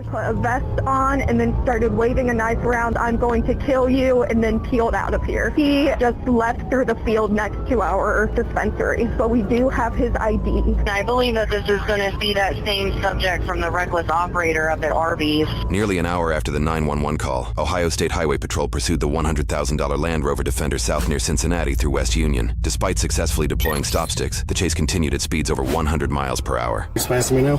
Put a vest on and then started waving a knife around, "I'm going to kill you," and then peeled out of here. He just left through the field next to our dispensary, but we do have his ID. I believe that this is going to be that same subject from the reckless operator up at Arby's. Nearly an hour after the 911 call, Ohio State Highway Patrol pursued the $100,000 Land Rover Defender south near Cincinnati through West Union. Despite successfully deploying stop sticks, the chase continued at speeds over 100 miles per hour. He's passing me now.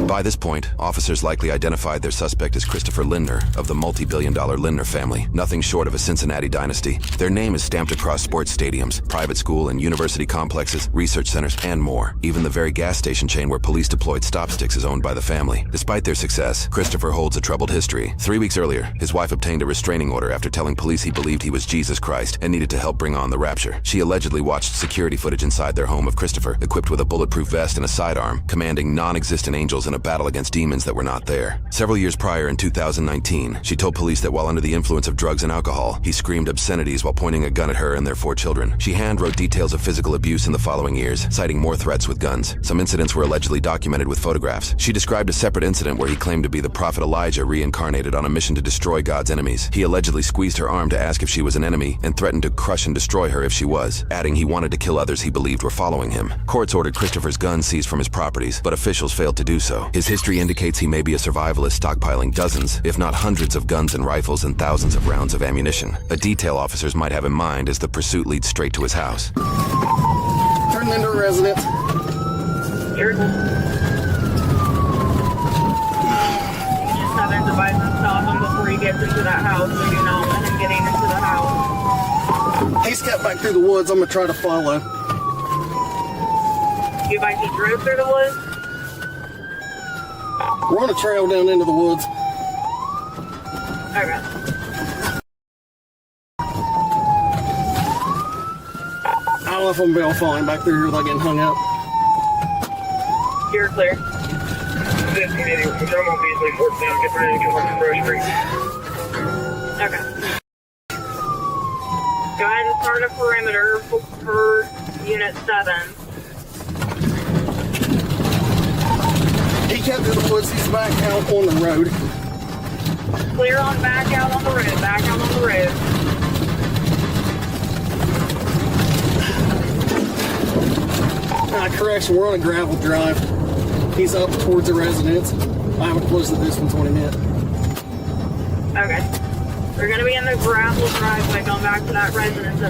By this point, officers likely identified their suspect as Christopher Lindner of the multi-billion-dollar Lindner family, nothing short of a Cincinnati dynasty. Their name is stamped across sports stadiums, private school and university complexes, research centers, and more. Even the very gas station chain where police deployed stop sticks is owned by the family. Despite their success, Christopher holds a troubled history. 3 weeks earlier, his wife obtained a restraining order after telling police he believed he was Jesus Christ and needed to help bring on the rapture. She allegedly watched security footage inside their home of Christopher, equipped with a bulletproof vest and a sidearm, commanding non-existent angels in a battle against demons that were not there. Several years prior, in 2019, she told police that while under the influence of drugs and alcohol, he screamed obscenities while pointing a gun at her and their 4 children. She handwrote details of physical abuse in the following years, citing more threats with guns. Some incidents were allegedly documented with photographs. She described a separate incident where he claimed to be the prophet Elijah reincarnated on a mission to destroy God's enemies. He allegedly squeezed her arm to ask if she was an enemy and threatened to crush and destroy her if she was, adding he wanted to kill others he believed were following him. Courts ordered Christopher's gun seized from his properties, but officials failed to do so. His history indicates he may be a survivalist stockpiling dozens, if not hundreds of guns and rifles and thousands of rounds of ammunition. A detail officers might have in mind as the pursuit leads straight to his house. Turn into a residence. Sure. Just have him advise and stop him before he gets into that house. We do not want him getting into the house. He's cut back through the woods. I'm going to try to follow. You advise he drove through the woods? We're on a trail down into the woods. Okay. I don't know if I'm going to be able to find back through here without getting hung up. You're clear. I'm on Beasley, Fort Sam, get ready to come up to grocery. Okay. Go ahead and start a perimeter for Unit 7. He cut through the woods. He's back out on the road. Clear on back out on the road. Back out on the road. Correction, we're on a gravel drive. He's up towards the residence. I haven't closed the distance on him yet. Okay. We're going to be in the gravel driveway going back to that residence.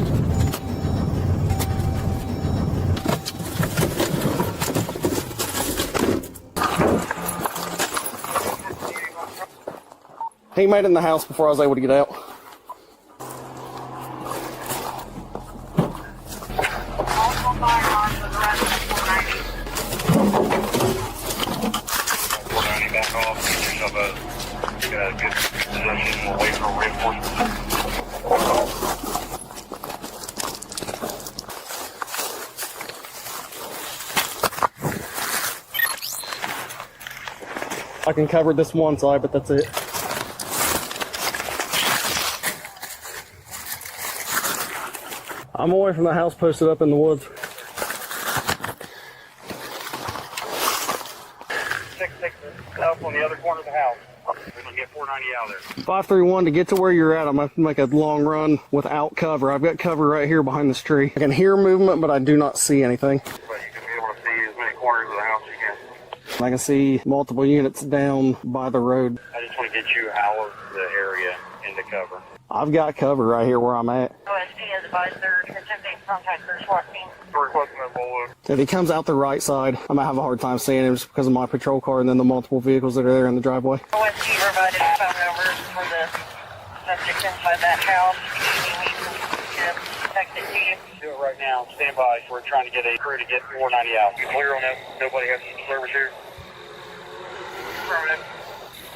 He made it in the house before I was able to get out. Also fire on for the residence 490. 490 back off, get yourself a good position, we'll wait for reinforcements. I can cover this one side, but that's it. I'm away from the house, posted up in the woods. 6-6 up on the other corner of the house. We're going to get 490 out of there. 531, to get to where you're at, I'm going to make a long run without cover. I've got cover right here behind this tree. I can hear movement, but I do not see anything. But you can be able to see as many corners of the house as you can. I can see multiple units down by the road. I just want to get you out of the area into cover. I've got cover right here where I'm at. OSD has advised they're attempting to contact their SWAT team. We're requesting that bullet. If he comes out the right side, I'm going to have a hard time seeing him just because of my patrol car and then the multiple vehicles that are there in the driveway. OSD provided phone numbers for the subject inside that house. You need to text it to you. Do it right now. Stand by. We're trying to get a crew to get 490 out. You clear on that? Nobody has service here? Affirmative.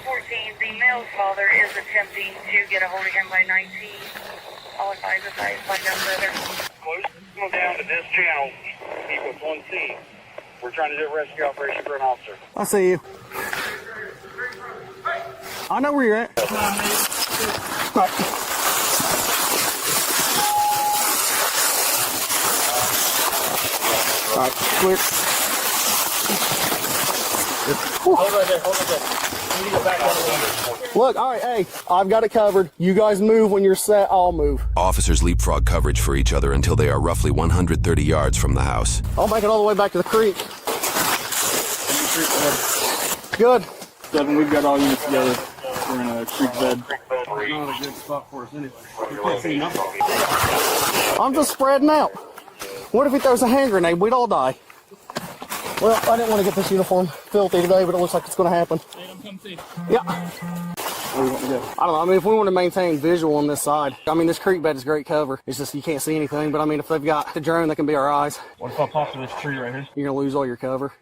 14, the male's father is attempting to get a hold of him by 19. I'll advise if I find out further. Close down to this channel equals 1C. We're trying to do a rescue operation for an officer. I see you. I know where you're at. Right. All right, clear. Hold right there, hold right there. We need to back out of the Look, all right, hey, I've got it covered. You guys move when you're set, I'll move. Officers leapfrog coverage for each other until they are roughly 130 yards from the house. I'll make it all the way back to the creek. Good. 7, we've got all units together. We're in a creek bed. Not a good spot for us anyway. We can't see nothing. I'm just spreading out. What if he throws a hand grenade? We'd all die. Well, I didn't want to get this uniform filthy today, but it looks like it's going to happen. Yeah. Where do you want to go? I don't know. I mean, if we want to maintain visual on this side, I mean, this creek bed is great cover. It's just you can't see anything, but I mean, if they've got the drone, that can be our eyes. What if I pop to this tree right here? You're going to lose all your cover.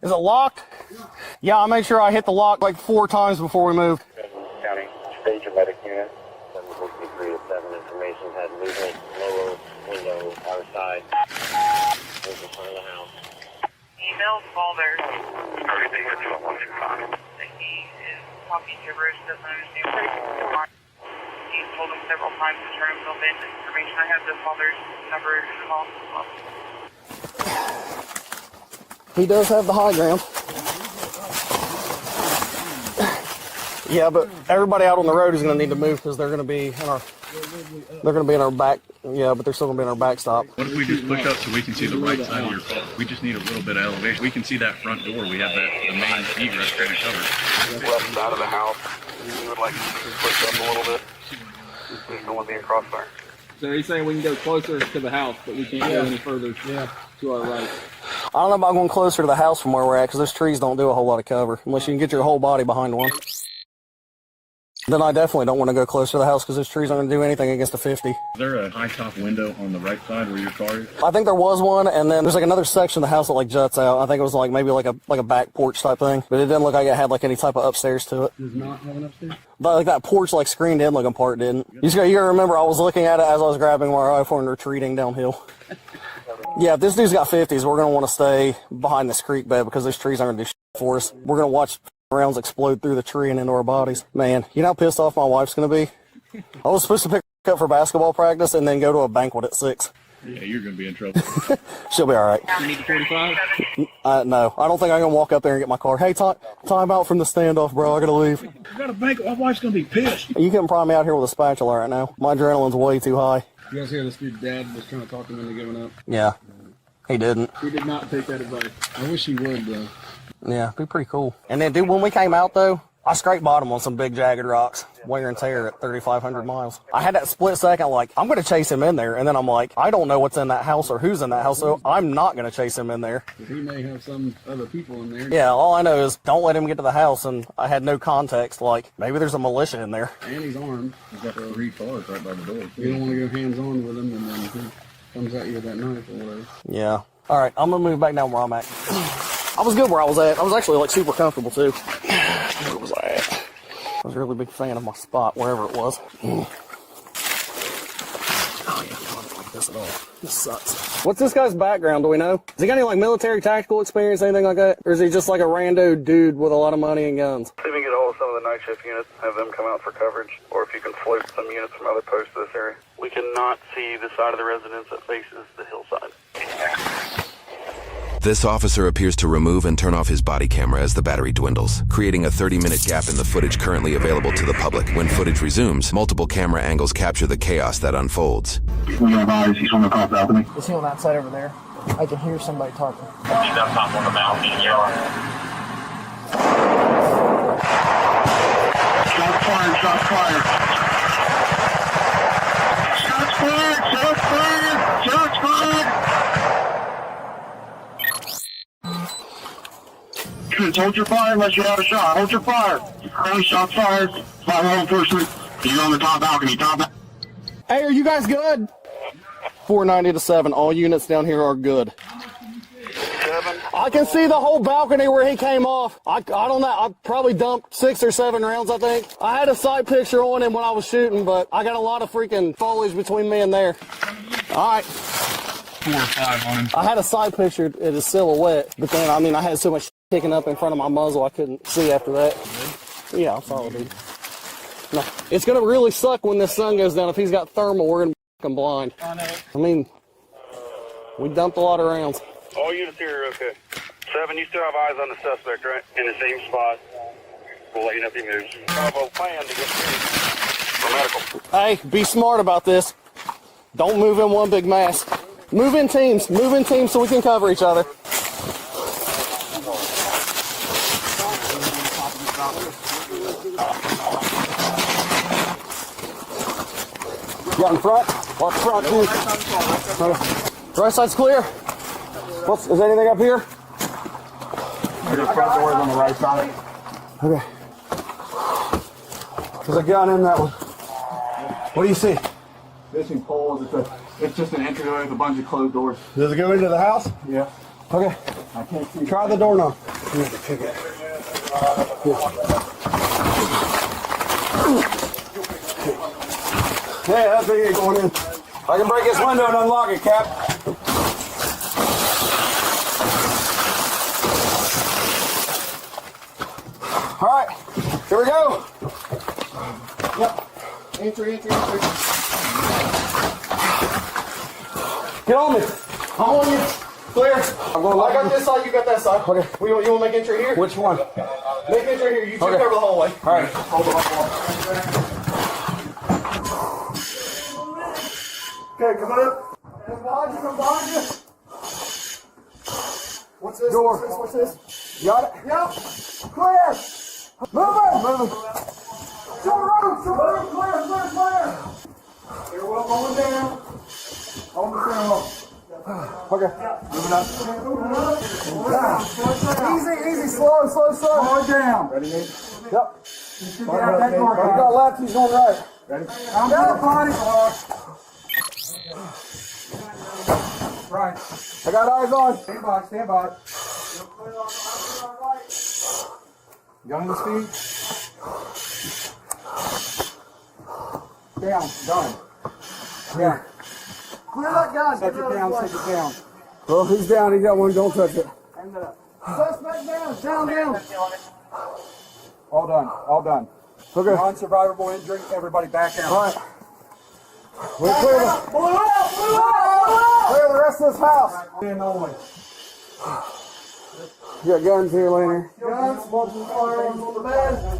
Is it locked? Yeah, I made sure I hit the lock like 4 times before we moved. County, stage your medic unit. 763 to 7 information had movement, lower window, our side. Over in front of the house. Email Balder. Everything is 125. He is talking gibberish, doesn't understand. He's told him several times to turn himself in. Information I have the father's number and call. He does have the high ground. Yeah, but everybody out on the road is going to need to move because they're going to be in our back. Yeah, but they're still going to be in our backstop. What if we just push up so we can see the right side of your car? We just need a little bit of elevation. We can see that front door. We have the main egress kind of covered. Left side of the house. We would like to push up a little bit. There's no one being crossfire. So he's saying we can go closer to the house, but we can't go any further to our right. I don't know about going closer to the house from where we're at because those trees don't do a whole lot of cover unless you can get your whole body behind one. Then I definitely don't want to go closer to the house because those trees aren't going to do anything against a 50. Is there a high top window on the right side where your car is? I think there was one, and then there's like another section of the house that like juts out. I think it was like maybe like a back porch type thing, but it didn't look like it had like any type of upstairs to it. Does not have an upstairs? But like that porch like screened in looking part didn't. You gotta remember I was looking at it as I was grabbing my rifle and retreating downhill. Yeah, if this dude's got 50s, we're gonna want to stay behind this creek bed because those trees aren't gonna do shit for us. We're gonna watch rounds explode through the tree and into our bodies. Man, you know how pissed off my wife's gonna be? I was supposed to pick her up for basketball practice and then go to a banquet at 6. Yeah, you're going to be in trouble. She'll be all right. You need the 45? No, I don't think I'm gonna walk up there and get my car. Hey, time out from the standoff, bro. I gotta leave. You got a banquet. My wife's going to be pissed. You couldn't pry me out here with a spatula right now. My adrenaline's way too high. You guys hear this dude's dad was trying to talk him into giving up? Yeah, he didn't. He did not take that advice. I wish he would, though. Yeah, it'd be pretty cool. And then, dude, when we came out, though, I scraped bottom on some big jagged rocks, wear and tear at 3,500 miles. I had that split second, like, I'm going to chase him in there. And then I'm like, I don't know what's in that house or who's in that house, so I'm not going to chase him in there. He may have some other people in there. Yeah, all I know is don't let him get to the house. And I had no context, like, maybe there's a militia in there. And he's armed. He's got 3 cars right by the door. You don't want to go hands-on with him, and then he comes at you with that knife or whatever. Yeah. All right, I'm going to move back down where I'm at. I was good where I was at. I was actually, like, super comfortable, too. Where was I at? I was a really big fan of my spot, wherever it was. Oh, yeah, I don't like this at all. This sucks. What's this guy's background, do we know? Has he got any, like, military tactical experience, anything like that? Or is he just, like, a rando dude with a lot of money and guns? See if we can get a hold of some of the night shift units, have them come out for coverage, or if you can float some units from other posts to this area. We cannot see the side of the residence that faces the hillside. This officer appears to remove and turn off his body camera as the battery dwindles, creating a 30-minute gap in the footage currently available to the public. When footage resumes, multiple camera angles capture the chaos that unfolds. He's on the top balcony. Is he on that side over there? I can hear somebody talking. He's up top on the balcony yelling. Shots fired, shots fired. Shots fired, shots fired, shots fired. Hold your fire unless you have a shot. Hold your fire. Shots fired. By law enforcement. He's on the top balcony. Hey, are you guys good? 490 to 7. All units down here are good. 7. I can see the whole balcony where he came off. I don't know. I probably dumped 6 or 7 rounds, I think. I had a sight picture on him when I was shooting, but I got a lot of freaking foliage between me and there. All right. 4 or 5 on him. I had a sight picture at his silhouette, but then, I mean, I had so much kicking up in front of my muzzle I couldn't see after that. Yeah, I'm solid, dude. No, it's going to really suck when this sun goes down. If he's got thermal, we're going to be fucking blind. I mean, We dumped a lot of rounds. All units here are okay. 7, you still have eyes on the suspect, right? In the same spot. We'll let you know if he moves. Bravo plan to get for medical. Hey, be smart about this. Don't move in one big mass. Move in teams so we can cover each other. Got in front. Watch front, too. Right side's clear. Is anything up here? Your front door is on the right side. Okay. There's a gun in that one. What do you see? Fishing poles. It's just an entryway with a bunch of closed doors. Does it go into the house? Yeah. Okay. I can't see. Try the door now. Hey, that's big going in. I can break this window and unlock it, Cap. All right, here we go. Yep. Entry. Get on me. I'm on you. Clear. I got this side, you got that side. Okay. You want to make entry here? Which one? Make entry here. You two cover the hallway. All right. Hold on. Okay, come on up. Come behind you. What's this? Door. What's this? You got it? Yep. Clear. Move. Show clear. Stairwell going down. On the stairwell. Okay. Moving up. Easy. Slow. Slow down. Ready, Nate? Yep. You got left, he's going right. Ready? I'm down, body. Right. I got eyes on. Stand by. Gun in the speed. Down. Done. Yeah. Clear that gun. Set it down. Well, he's down. He got one. Don't touch it. Suspect down. All done. Okay. Non-survivable injury. Everybody back out. All right. We're clear. Clear the rest of this house. And only. You got guns here, Leonard.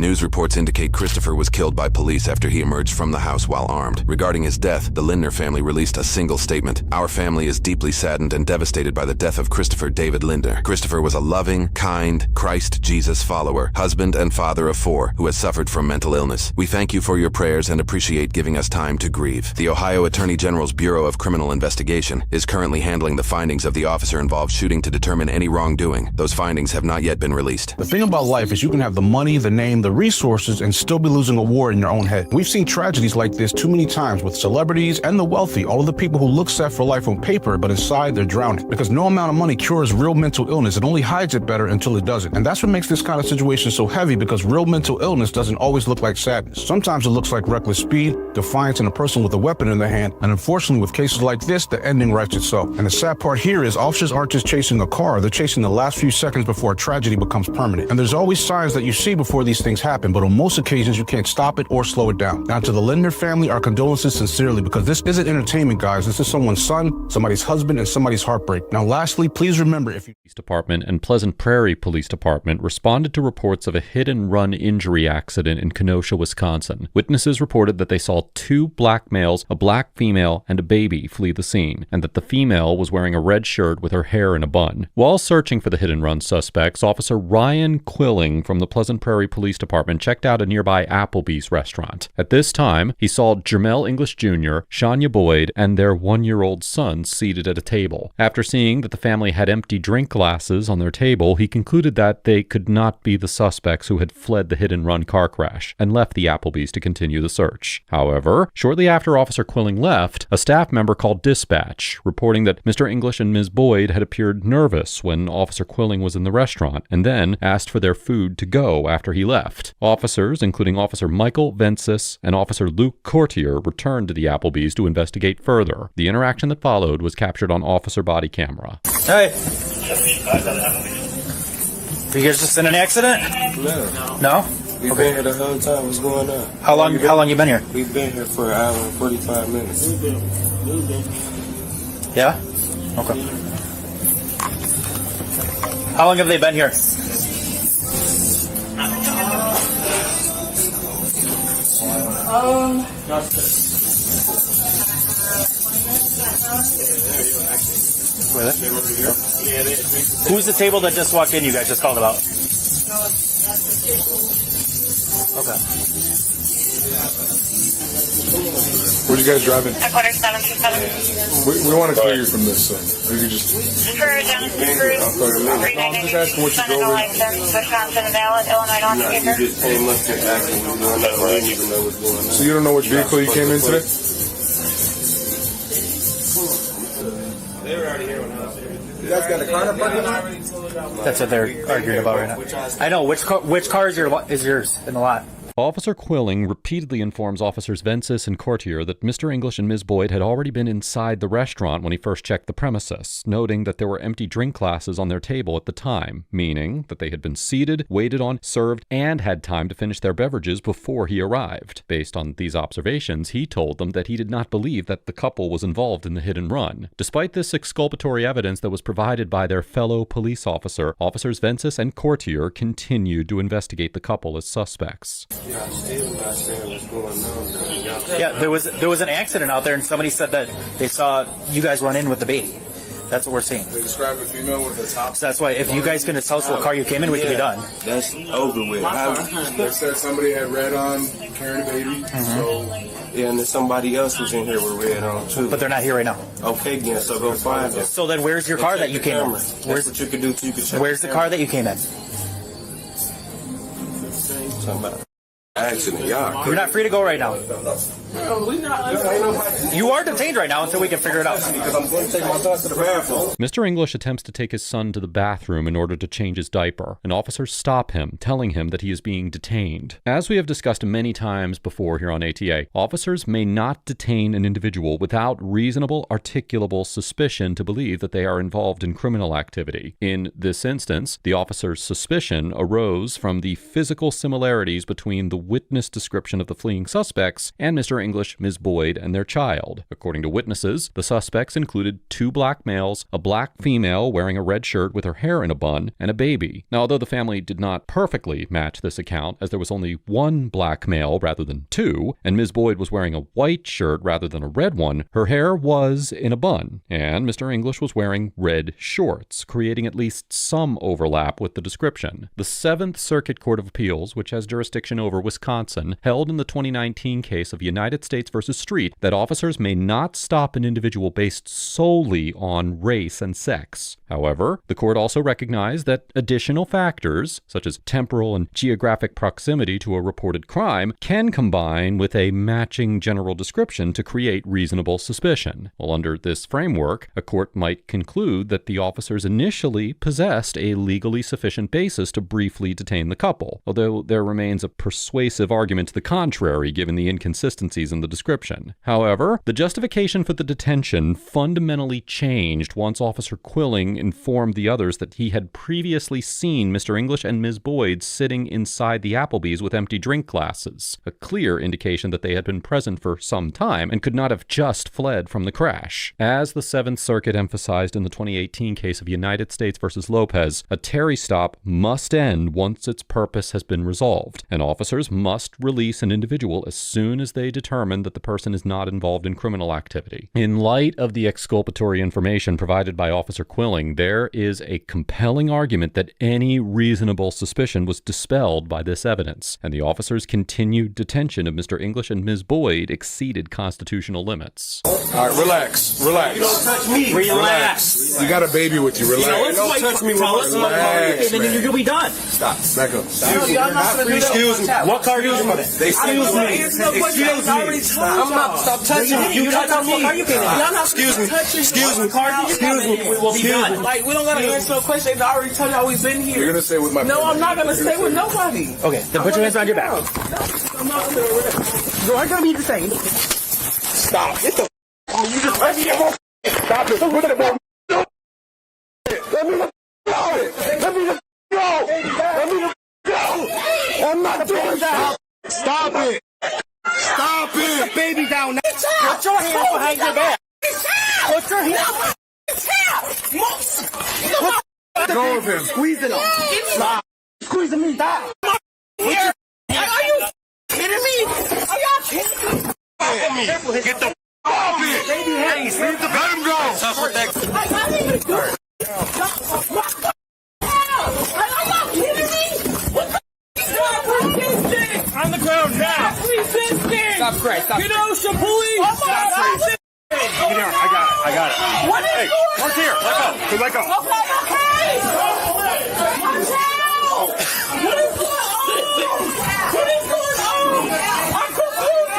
News reports indicate Christopher was killed by police after he emerged from the house while armed. Regarding his death, the Lindner family released a single statement. Our family is deeply saddened and devastated by the death of Christopher David Lindner. Christopher was a loving, kind, Christ Jesus follower, husband and father of 4 who has suffered from mental illness. We thank you for your prayers and appreciate giving us time to grieve. The Ohio Attorney General's Bureau of Criminal Investigation is currently handling the findings of the officer-involved shooting to determine any wrongdoing. Those findings have not yet been released. The thing about life is you can have the money, the name, the resources, and still be losing a war in your own head. We've seen tragedies like this too many times with celebrities and the wealthy, all of the people who look set for life on paper, but inside they're drowning. Because no amount of money cures real mental illness. It only hides it better until it doesn't. And that's what makes this kind of situation so heavy, because real mental illness doesn't always look like sadness. Sometimes it looks like reckless speed, defiance, and a person with a weapon in their hand. And unfortunately, with cases like this, the ending writes itself. And the sad part here is officers aren't just chasing a car, they're chasing the last few seconds before a tragedy becomes permanent. And there's always signs that you see before these things happen, but on most occasions you can't stop it or slow it down. Now, to the Lindner family, our condolences sincerely, because this isn't entertainment, guys. This is someone's son, somebody's husband, and somebody's heartbreak. Now, lastly, please remember, if you... Police Department and Pleasant Prairie Police Department responded to reports of a hit-and-run injury accident in Kenosha, Wisconsin. Witnesses reported that they saw 2 black males, a black female, and a baby flee the scene, and that the female was wearing a red shirt with her hair in a bun. While searching for the hit-and-run suspects, Officer Ryan Quilling from the Pleasant Prairie Police Department checked out a nearby Applebee's restaurant. At this time, he saw Jermel English Jr., Shania Boyd, and their 1-year-old son seated at a table. After seeing that the family had empty drink glasses on their table, he concluded that they could not be the suspects who had fled the hit-and-run car crash and left the Applebee's to continue the search. However, shortly after Officer Quilling left, a staff member called dispatch, reporting that Mr. English and Ms. Boyd had appeared nervous when Officer Quilling was in the restaurant, and then asked for their food to go after he left. Officers, including Officer Michael Vensis and Officer Luke Courtier, returned to the Applebee's to investigate further. The interaction that followed was captured on officer body camera. Hey! You guys just in an accident? No? We've been here the whole time. What's going on? How long you been here? We've been here for an hour and 45 minutes. Yeah? Okay. How long have they been here? Who's the table that just walked in you guys just called about? Okay. Where are you guys driving? Headquarters 727. We want to clear you from this, so you can just... For Genesis Cruise, I'm just asking what you go over. license, Wisconsin valid, Illinois don't You just came up here acting we don't even know what's going on. So you don't know which vehicle you came in today? They were already here when I was here. You guys got a car in parking lot? That's what they're arguing about right now. I know. Which car is yours in the lot? Officer Quilling repeatedly informs Officers Vensis and Courtier that Mr. English and Ms. Boyd had already been inside the restaurant when he first checked the premises, noting that there were empty drink glasses on their table at the time, meaning that they had been seated, waited on, served, and had time to finish their beverages before he arrived. Based on these observations, he told them that he did not believe that the couple was involved in the hit and run. Despite this exculpatory evidence that was provided by their fellow police officer, Officers Vensis and Courtier continued to investigate the couple as suspects. Yeah, there was an accident out there, and somebody said that they saw you guys run in with the baby. That's what we're seeing. They described a female with a top. So that's why if you guys can tell us what car you came in, we can be done. That's over with. They said somebody had red on carrying a baby. So yeah, and there's somebody else who's in here with red on too. But they're not here right now. Okay, then so go find them. So then, where's your car that you came in? Where's what you can do? You can check. Where's the car that you came in? Somebody. Accident, y'all. You're not free to go right now. You are detained right now until we can figure it out. Because I'm going to take my son to the bathroom. Mr. English attempts to take his son to the bathroom in order to change his diaper, and officers stop him, telling him that he is being detained. As we have discussed many times before here on ATA, officers may not detain an individual without reasonable, articulable suspicion to believe that they are involved in criminal activity. In this instance, the officer's suspicion arose from the physical similarities between the witness description of the fleeing suspects and Mr. English, Ms. Boyd, and their child. According to witnesses, the suspects included 2 black males, a black female wearing a red shirt with her hair in a bun, and a baby. Now, although the family did not perfectly match this account, as there was only 1 black male rather than 2, and Ms. Boyd was wearing a white shirt rather than a red one, her hair was in a bun, and Mr. English was wearing red shorts, creating at least some overlap with the description. The 7th Circuit Court of Appeals, which has jurisdiction over Wisconsin, held in the 2019 case of United States v. Street that officers may not stop an individual based solely on race and sex. However, the court also recognized that additional factors, such as temporal and geographic proximity to a reported crime, can combine with a matching general description to create reasonable suspicion. Well, under this framework, a court might conclude that the officers initially possessed a legally sufficient basis to briefly detain the couple, although there remains a persuasive argument to the contrary given the inconsistencies in the description. However, the justification for the detention fundamentally changed once Officer Quilling informed the others that he had previously seen Mr. English and Ms. Boyd sitting inside the Applebee's with empty drink glasses, a clear indication that they had been present for some time and could not have just fled from the crash. As the 7th Circuit emphasized in the 2018 case of United States v. Lopez, a Terry stop must end once its purpose has been resolved, and officers must release an individual as soon as they determine that the person is not involved in criminal activity. In light of the exculpatory information provided by Officer Quilling, there is a compelling argument that any reasonable suspicion was dispelled by this evidence, and the officers' continued detention of Mr. English and Ms. Boyd exceeded constitutional limits. All right, relax. You don't touch me. Relax. You got a baby with you. Relax. Don't touch me. Relax, and then you'll be done. Stop. Back up. Excuse me. What car are you using? Excuse me. I'm not. Stop touching me. You touch me. Excuse me. Excuse me. Excuse me. We will be done. Like, we don't gotta answer no questions. I already told y'all we've been here. You're gonna stay with my No, I'm not gonna stay with nobody. Okay, then put your hands behind your back. I'm not gonna You aren't gonna be the same. Stop. Get the you just let me get Stop it. Let me go. Let me go. Let me go. Let me go. I'm not doing that. Stop it. Stop it. Baby down now. Put your hands behind your back. Put your hands. Let go of him. Squeezing him. Stop. Squeezing me. Stop. Here. Are you kidding me? Are y'all kidding me? Get the off it. Let him go. I'm even good. Are y'all kidding me? What the stop resisting? On the ground now. Stop resisting. Stop, Christ. Stop. Kenosha police. Stop resisting. I got it. What is going on? Look here. Let go. Okay. Watch out. What is going on? What is going on? I'm confused.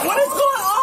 What is going on?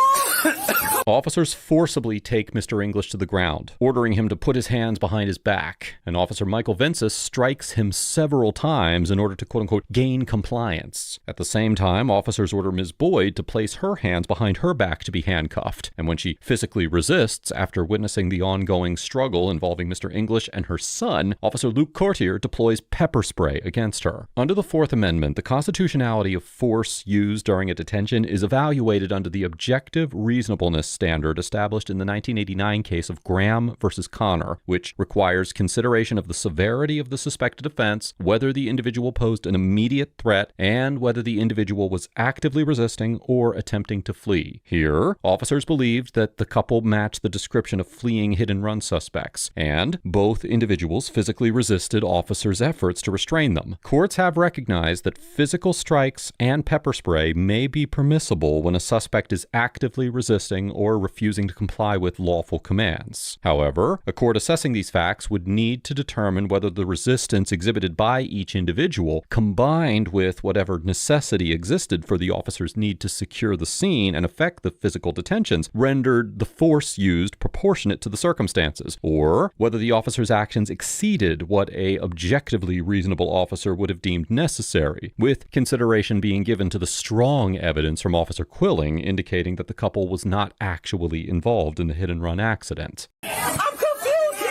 Officers forcibly take Mr. English to the ground, ordering him to put his hands behind his back, and Officer Michael Vinces strikes him several times in order to quote-unquote gain compliance. At the same time, officers order Ms. Boyd to place her hands behind her back to be handcuffed, and when she physically resists after witnessing the ongoing struggle involving Mr. English and her son, Officer Luke Courtier deploys pepper spray against her. Under the Fourth Amendment, the constitutionality of force used during a detention is evaluated under the objective reasonableness standard established in the 1989 case of Graham versus Connor, which requires consideration of the severity of the suspected offense, whether the individual posed an immediate threat, and whether the individual was actively resisting or attempting to flee. Here, officers believed that the couple matched the description of fleeing hit-and-run suspects, and both individuals physically resisted officers' efforts to restrain them. Courts have recognized that physical strikes and pepper spray may be permissible when a suspect is actively resisting or refusing to comply with lawful commands. However, a court assessing these facts would need to determine whether the resistance exhibited by each individual, combined with whatever necessity existed for the officer's need to secure the scene and effect the physical detentions, rendered the force used proportionate to the circumstances, or whether the officer's actions exceeded what a objectively reasonable officer would have deemed necessary, with consideration being given to the strong evidence from Officer Quilling indicating that the couple was not actually involved in the hit-and-run accident. I'm confused.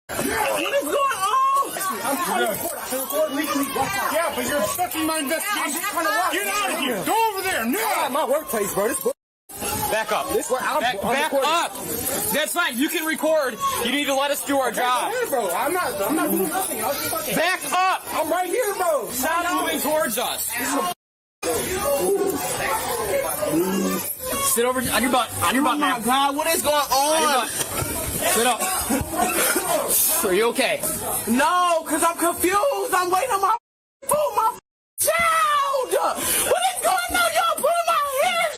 What is going on? Yeah, but you're obstructing my investigation. Get out of here. Go over there. No. My workplace, bro. Back up. Back up. That's fine. You can record. You need to let us do our job. Here, bro. I'm not doing nothing. I was just fucking. Back up. I'm right here, bro. Stop moving towards us. Sit over on your butt. On your butt, man. Oh my God, what is going on? Sit up. Are you okay? No, because I'm confused. I'm waiting on my food, my child. What is going on? Y'all putting my hands.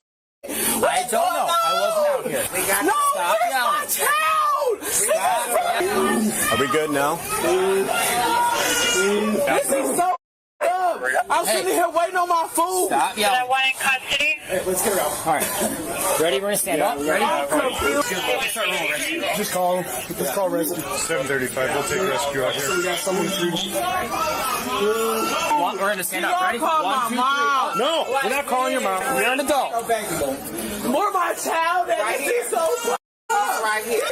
I don't know. I wasn't out here. We got no, to stop yelling. My child. Are we good now? This is so up. I'm sitting here waiting on my food. Stop yelling. That one in custody? Let's get her out. All right. Ready? We're going to stand up. Ready? Just call him. Let's call rescue. 7:35. We'll take rescue out here. So we got someone treated. We're going to stand up. Ready? Call 1, 2, 3. mom. No, we're not calling your mom. You're an adult. More my child. That is so right here.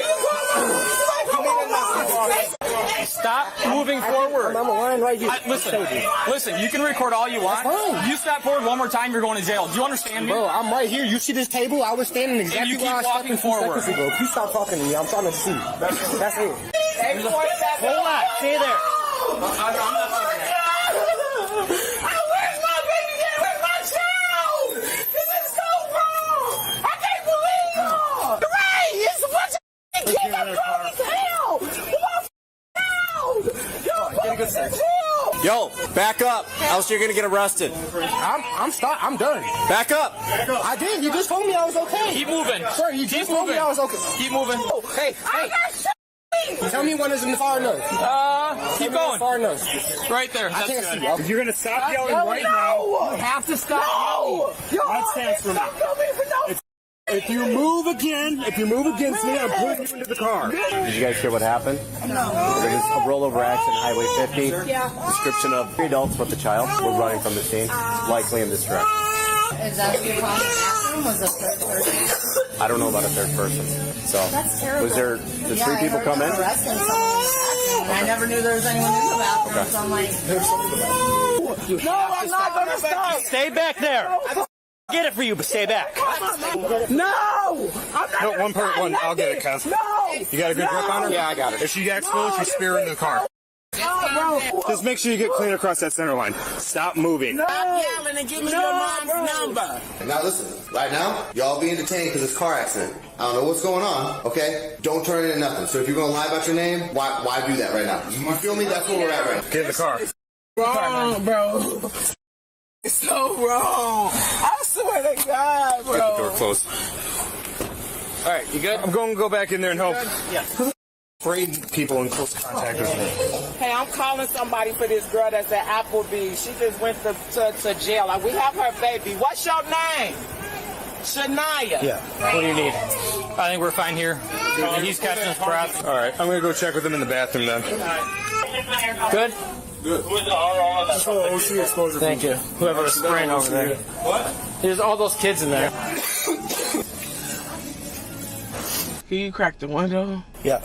Stop moving forward. I'm a line right here. Listen, you can record all you want. You step forward one more time, you're going to jail. Do you understand me? Bro, I'm right here. You see this table? I was standing exactly where I was walking forward. seconds ago. You stop talking to me. I'm trying to see. That's it. Hold on. Stay there. Where's my baby? Where's my child? This is so wrong. I can't believe it. Ray, it's a bunch of kids. I'm grown as hell. Yo, back up, else you're gonna get arrested. I'm done. Back up. I did. You just told me I was okay. Keep moving. Sir, you just told me I was okay. Keep moving. Hey. Tell me when it's in the far nose. Keep going. Far nose. Right there. I can't see. If you're going to stop yelling right now, You have to stop. that stands for me. If you move against me, I'm putting you into the car. Did you guys hear what happened? No. There was a rollover accident, Highway 50. Yeah. Description of 3 adults with a child were running from the scene, likely in this direction. Is that what you're calling an accident? Was a third person? I don't know about a third person. So, That's terrible. was there the 3 people come in? Arresting someone in this accident. I never knew there was anyone in the bathroom, so I'm like... No, I'm not going to stop. Stay back there. Get it for you, but stay back. No! I'm not No, one. I'll get it, cuz. No! You got a good grip on her? Yeah, I got it. If she gets exposed, you spear her into the car. Just make sure you get clean across that center line. Stop moving. Stop yelling and give me your mom's number. Now listen, right now, y'all being detained because it's a car accident. I don't know what's going on, okay? Don't turn into nothing. So if you're gonna lie about your name, why do that right now? You feel me? That's where we're at right now. Get in the car. Wrong, bro. It's so wrong. I swear to God, bro. Get the door closed. All right, you good? I'm going to go back in there and help. Yeah. Bring people in close contact with me. Hey, I'm calling somebody for this girl that's at Applebee's. She just went to jail. Like, we have her baby. What's your name? Shania. Yeah. What do you need? I think we're fine here. He's catching his breath. All right. I'm going to go check with him in the bathroom then. Good? Good. Just for the OC exposure. Thank you. Whoever was spraying over there. What? There's all those kids in there. Can you crack the window? Yeah.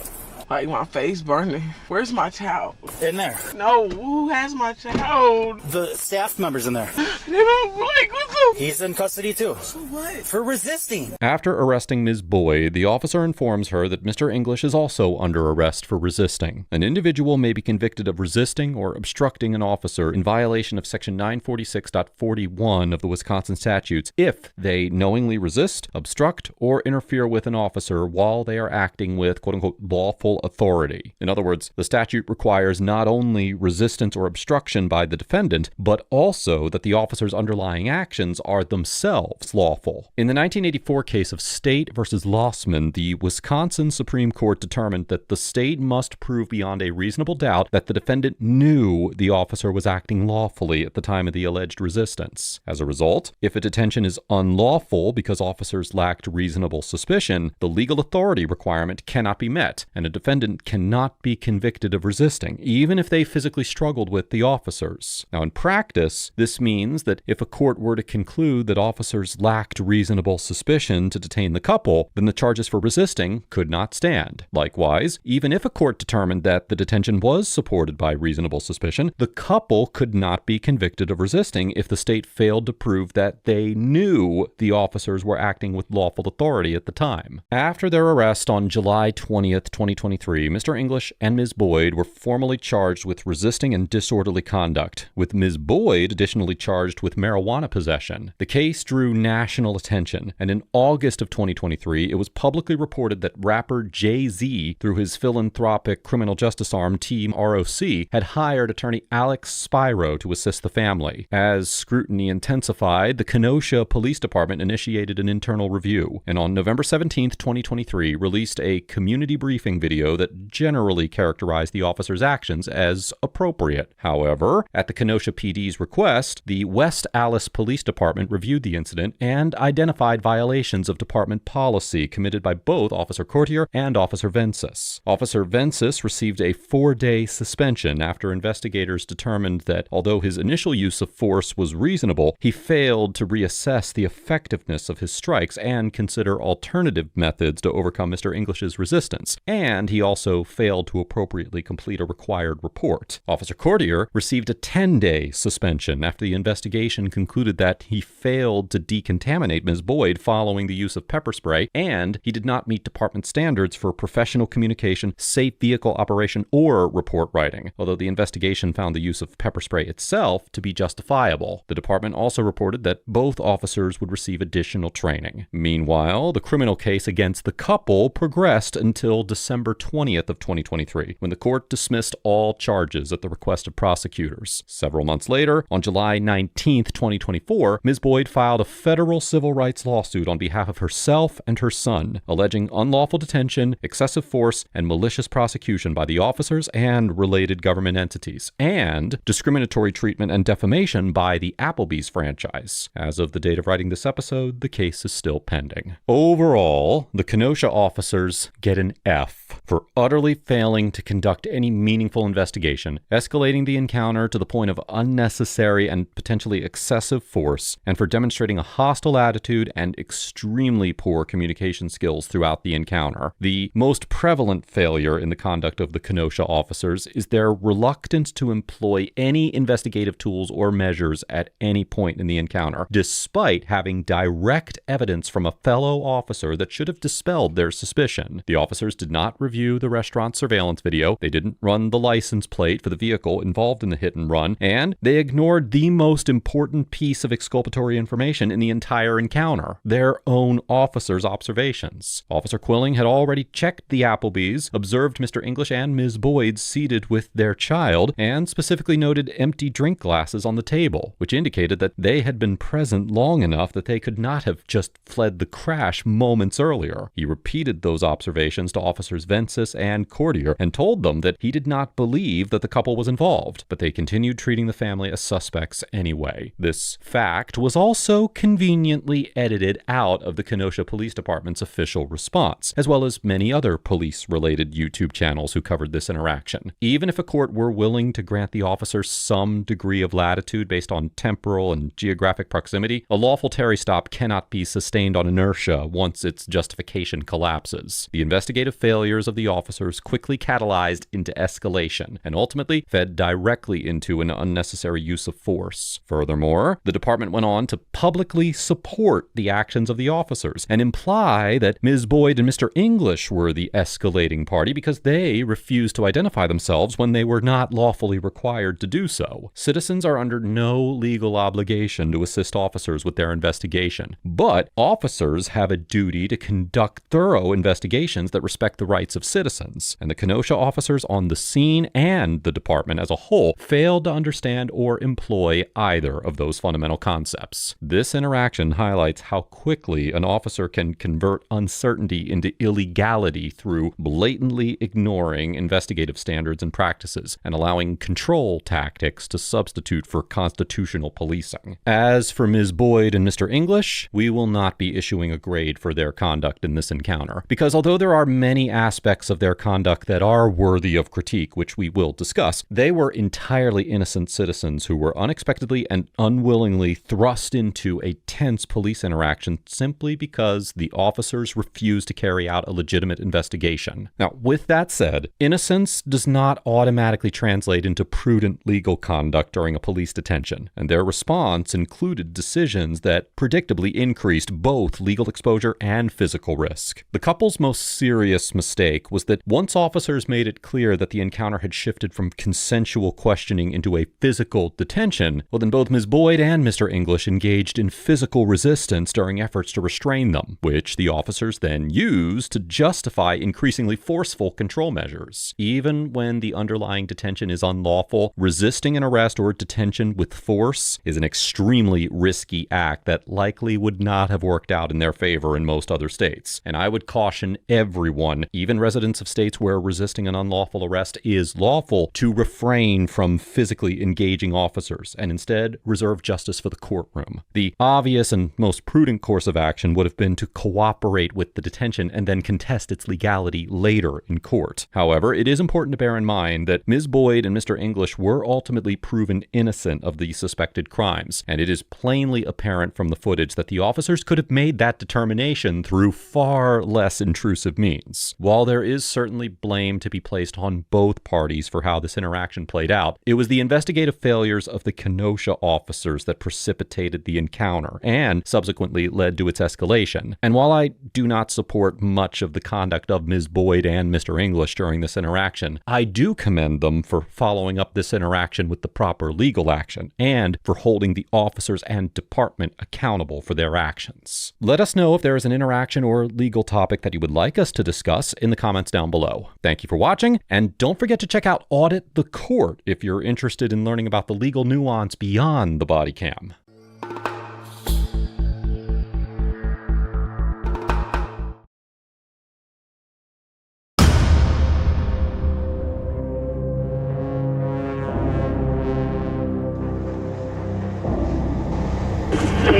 Like my face burning. Where's my towel? In there. No, who has my towel? The staff member's in there. They don't like what the... He's in custody too. So what? For resisting. After arresting Ms. Boyd, the officer informs her that Mr. English is also under arrest for resisting. An individual may be convicted of resisting or obstructing an officer in violation of Section 946.41 of the Wisconsin statutes if they knowingly resist, obstruct, or interfere with an officer while they are acting with quote-unquote lawful authority. In other words, the statute requires not only resistance or obstruction by the defendant, but also that the officer's underlying actions are themselves lawful. In the 1984 case of State versus Lossman, the Wisconsin Supreme Court determined that the state must prove beyond a reasonable doubt that the defendant knew the officer was acting lawfully at the time of the alleged resistance. As a result, if a detention is unlawful because officers lacked reasonable suspicion, the legal authority requirement cannot be met, and a defendant cannot be convicted of resisting, even if they physically struggled with the officers. Now, in practice, this means that if a court were to conclude that officers lacked reasonable suspicion to detain the couple, then the charges for resisting could not stand. Likewise, even if a court determined that the detention was supported by reasonable suspicion, the couple could not be convicted of resisting if the state failed to prove that they knew the officers were acting with lawful authority at the time. After their arrest on July 20th, 2023, Mr. English and Ms. Boyd were formally charged with resisting and disorderly conduct, with Ms. Boyd additionally charged with marijuana possession. The case drew national attention, and in August of 2023, it was publicly reported that rapper Jay-Z, through his philanthropic criminal justice arm Team ROC, had hired attorney Alex Spiro to assist the family. As scrutiny intensified, the Kenosha Police Department initiated an internal review, and on November 17th, 2023, released a community briefing video that generally characterized the officer's actions as appropriate. However, at the Kenosha PD's request, the West Allis Police Department reviewed the incident and identified violations of department policy committed by both Officer Courtier and Officer Vencis. Officer Vencis received a 4-day suspension after investigators determined that although his initial use of force was reasonable, he failed to reassess the effectiveness of his strikes and consider alternative methods to overcome Mr. English's resistance, and he also failed to appropriately complete a required report. Officer Courtier received a 10-day suspension after the investigation concluded that he failed to decontaminate Ms. Boyd following the use of pepper spray, and he did not meet department standards for professional communication, safe vehicle operation, or report writing, although the investigation found the use of pepper spray itself to be justifiable. The department also reported that both officers would receive additional training. Meanwhile, the criminal case against the couple progressed until December 20th of 2023, when the court dismissed all charges at the request of prosecutors. Several months later, on July 19th, 2024, Ms. Boyd filed a federal civil rights lawsuit on behalf of herself and her son, alleging unlawful detention, excessive force, and malicious prosecution by the officers and related government entities, and discriminatory treatment and defamation by the Applebee's franchise. As of the date of writing this episode, the case is still pending. Overall, the Kenosha officers get an F for utterly failing to conduct any meaningful investigation, escalating the encounter to the point of unnecessary and potentially excessive force, and for demonstrating a hostile attitude and extremely poor communication skills throughout the encounter. The most prevalent failure in the conduct of the Kenosha officers is their reluctance to employ any investigative tools or measures at any point in the encounter, despite having direct evidence from a fellow officer that should have dispelled their suspicion. The officers did not review the restaurant surveillance video, they didn't run the license plate for the vehicle involved in the hit and run, and they ignored the most important piece of exculpatory information in the entire encounter, their own officer's observations. Officer Quilling had already checked the Applebee's, observed Mr. English and Ms. Boyd seated with their child, and specifically noted empty drink glasses on the table, which indicated that they had been present long enough that they could not have just fled the crash moments earlier. He repeated those observations to Officers Vensis and Courtier and told them that he did not believe that the couple was involved, but they continued treating the family as suspects anyway. This fact was also conveniently edited out of the Kenosha Police Department's official response, as well as many other police-related YouTube channels who covered this interaction. Even if a court were willing to grant the officers some degree of latitude based on temporal and geographic proximity, a lawful Terry stop cannot be sustained on inertia once its justification collapses. The investigative failures of the officers quickly catalyzed into escalation and ultimately fed directly into an unnecessary use of force. Furthermore, the department went on to publicly support the actions of the officers and imply that Ms. Boyd and Mr. English were the escalating party because they refused to identify themselves when they were not lawfully required to do so. Citizens are under no legal obligation to assist officers with their investigation, but officers have a duty to conduct thorough investigations that respect the rights of citizens, and the Kenosha officers on the scene and the department as a whole failed to understand or employ either of those fundamental concepts. This interaction highlights how quickly an officer can convert uncertainty into illegality through blatantly ignoring investigative standards and practices and allowing control tactics to substitute for constitutional policing. As for Ms. Boyd and Mr. English, we will not be issuing a grade for their conduct in this encounter, because although there are many aspects of their conduct that are worthy of critique, which we will discuss, they were entirely innocent citizens who were unexpectedly and unwillingly thrust into a tense police interaction simply because the officers refused to carry out a legitimate investigation. Now, with that said, innocence does not automatically translate into prudent legal conduct during a police detention, and their response included decisions that predictably increased both legal exposure and physical risk. The couple's most serious mistake was that once officers made it clear that the encounter had shifted from consensual questioning into a physical detention, well then both Ms. Boyd and Mr. English engaged in physical resistance during efforts to restrain them, which the officers then used to justify increasingly forceful control measures. Even when the underlying detention is unlawful, resisting an arrest or detention with force is an extremely risky act that likely would not have worked out in their favor in most other states. And I would caution everyone, even residents of states where resisting an unlawful arrest is lawful, to refrain from physically engaging officers and instead reserve justice for the courtroom. The obvious and most prudent course of action would have been to cooperate with the detention and then contest its legality later in court. However, it is important to bear in mind that Ms. Boyd and Mr. English were ultimately proven innocent of the suspected crimes, and it is plainly apparent from the footage that the officers could have made that determination through far less intrusive means. While there is certainly blame to be placed on both parties for how this interaction played out, it was the investigative failures of the Kenosha officers that precipitated the encounter and subsequently led to its escalation. And while I do not support much of the conduct of Ms. Boyd and Mr. English during this interaction, I do commend them for following up this interaction with the proper legal action and for holding the officers and department accountable for their actions. Let us know if there is an interaction or legal topic that you would like us to discuss in the comments down below. Thank you for watching, and don't forget to check out Audit the Court if you're interested in learning about the legal nuance beyond the body cam.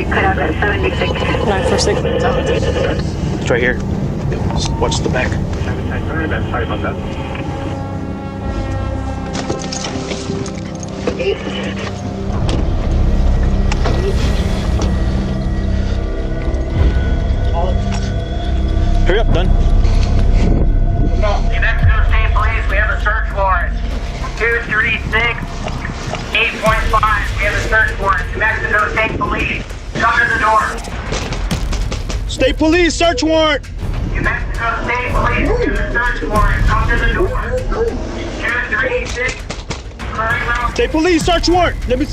Cut out at 76. 946. It's right here. Watch the back. Sorry about that. Hurry up, done. New Mexico State Police, we have a search warrant. 236 8.5. We have a search warrant. New Mexico State Police, come to the door. State Police, search warrant. New Mexico State Police, do the search warrant. Come to the door. 236. State Police, search warrant. Let me.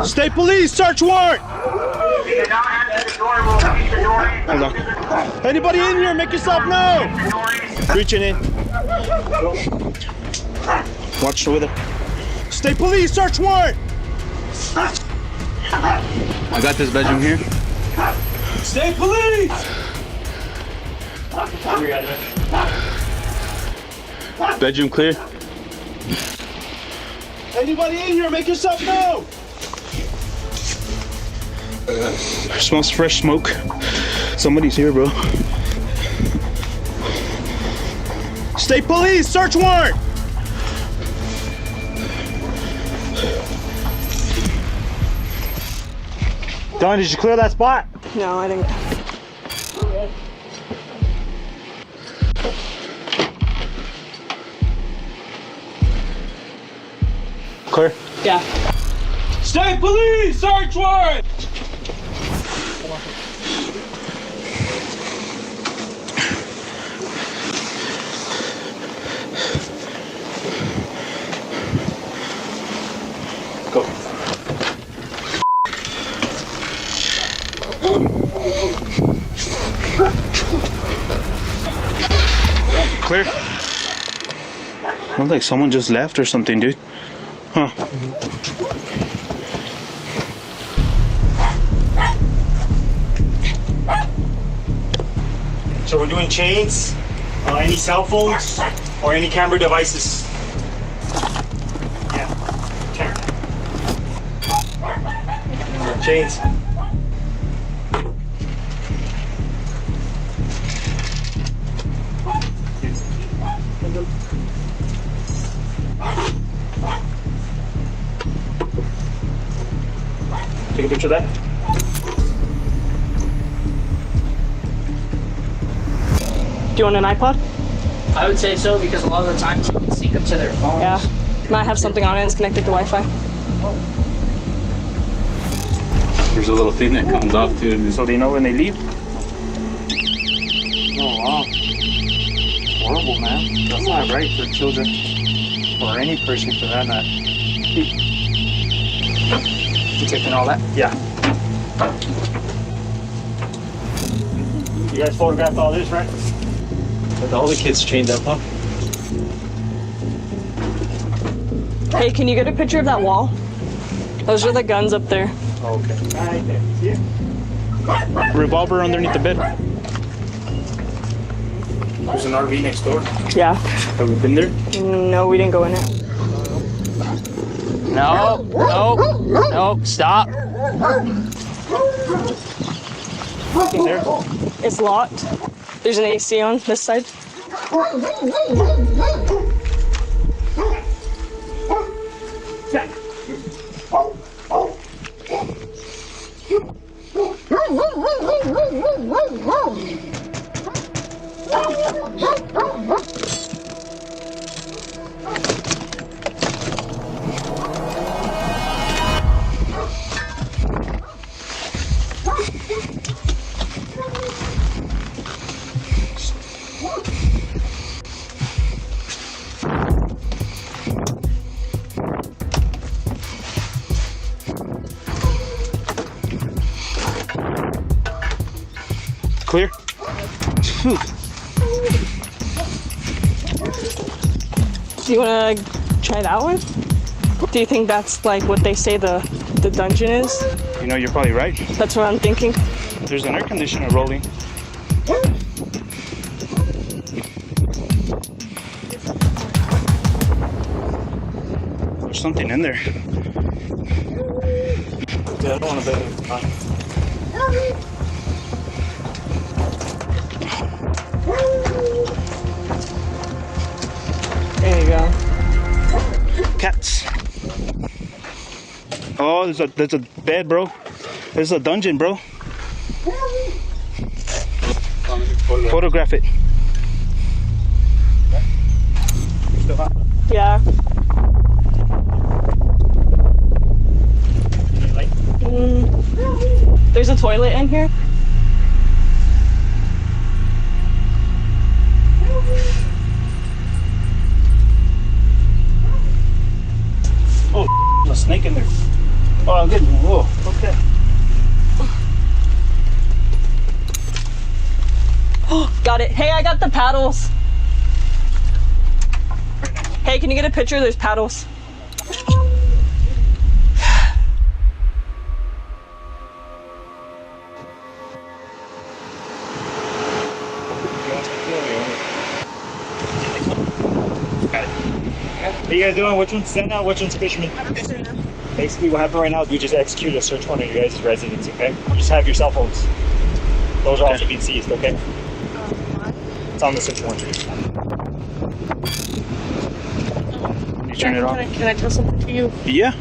State Police, search warrant. If you do not answer the door, we'll keep the door in. Hold on. Anybody in here? Make yourself known. Reaching in. Watch with it. State Police, search warrant. I got this bedroom here. State Police. Bedroom clear. Anybody in here? Make yourself known. Smells fresh smoke. Somebody's here, bro. State Police, search warrant. Don, did you clear that spot? No, I didn't. Clear? Yeah. State Police, search warrant. Go. Clear? Looks like someone just left or something, dude. Huh. So we're doing chains, any cell phones, or any camera devices. Yeah. Chains. Take a picture of that. Do you want an iPod? I would say so because a lot of the times you can sync up to their phones. Yeah. Might have something on it and it's connected to Wi-Fi. There's a little thing that comes off too. So they know when they leave? Oh wow. Horrible, man. That's not right for children. Or any person for that matter. You taking all that? Yeah. You guys photographed all this, right? With all the kids chained up, huh? Hey, can you get a picture of that wall? Those are the guns up there. Okay. Right there. See it? Revolver underneath the bed. There's an RV next door. Yeah. Have we been there? No, we didn't go in it. No, no, no, stop. In there. It's locked. There's an AC on this side. Clear? Do you want to try that one? Do you think that's like what they say the dungeon is? You know, you're probably right. That's what I'm thinking. There's an air conditioner rolling. There's something in there. Yeah, I don't want to bet it. Oh, there's a bed, bro. There's a dungeon, bro. Photograph it. Yeah. There's a toilet in here. Oh, there's a snake in there. Oh, I'm getting. Whoa, okay. Oh, got it. Hey, I got the paddles. Hey, can you get a picture? There's paddles. What are you guys doing? Which one's Standoff? Which one's Fisherman? Basically, what happened right now is we just executed a search warrant on your guys' residence, okay? Just have your cell phones. Those are also being seized, okay? It's on the search warrant. You turn it on? Can I tell something to you? Yeah.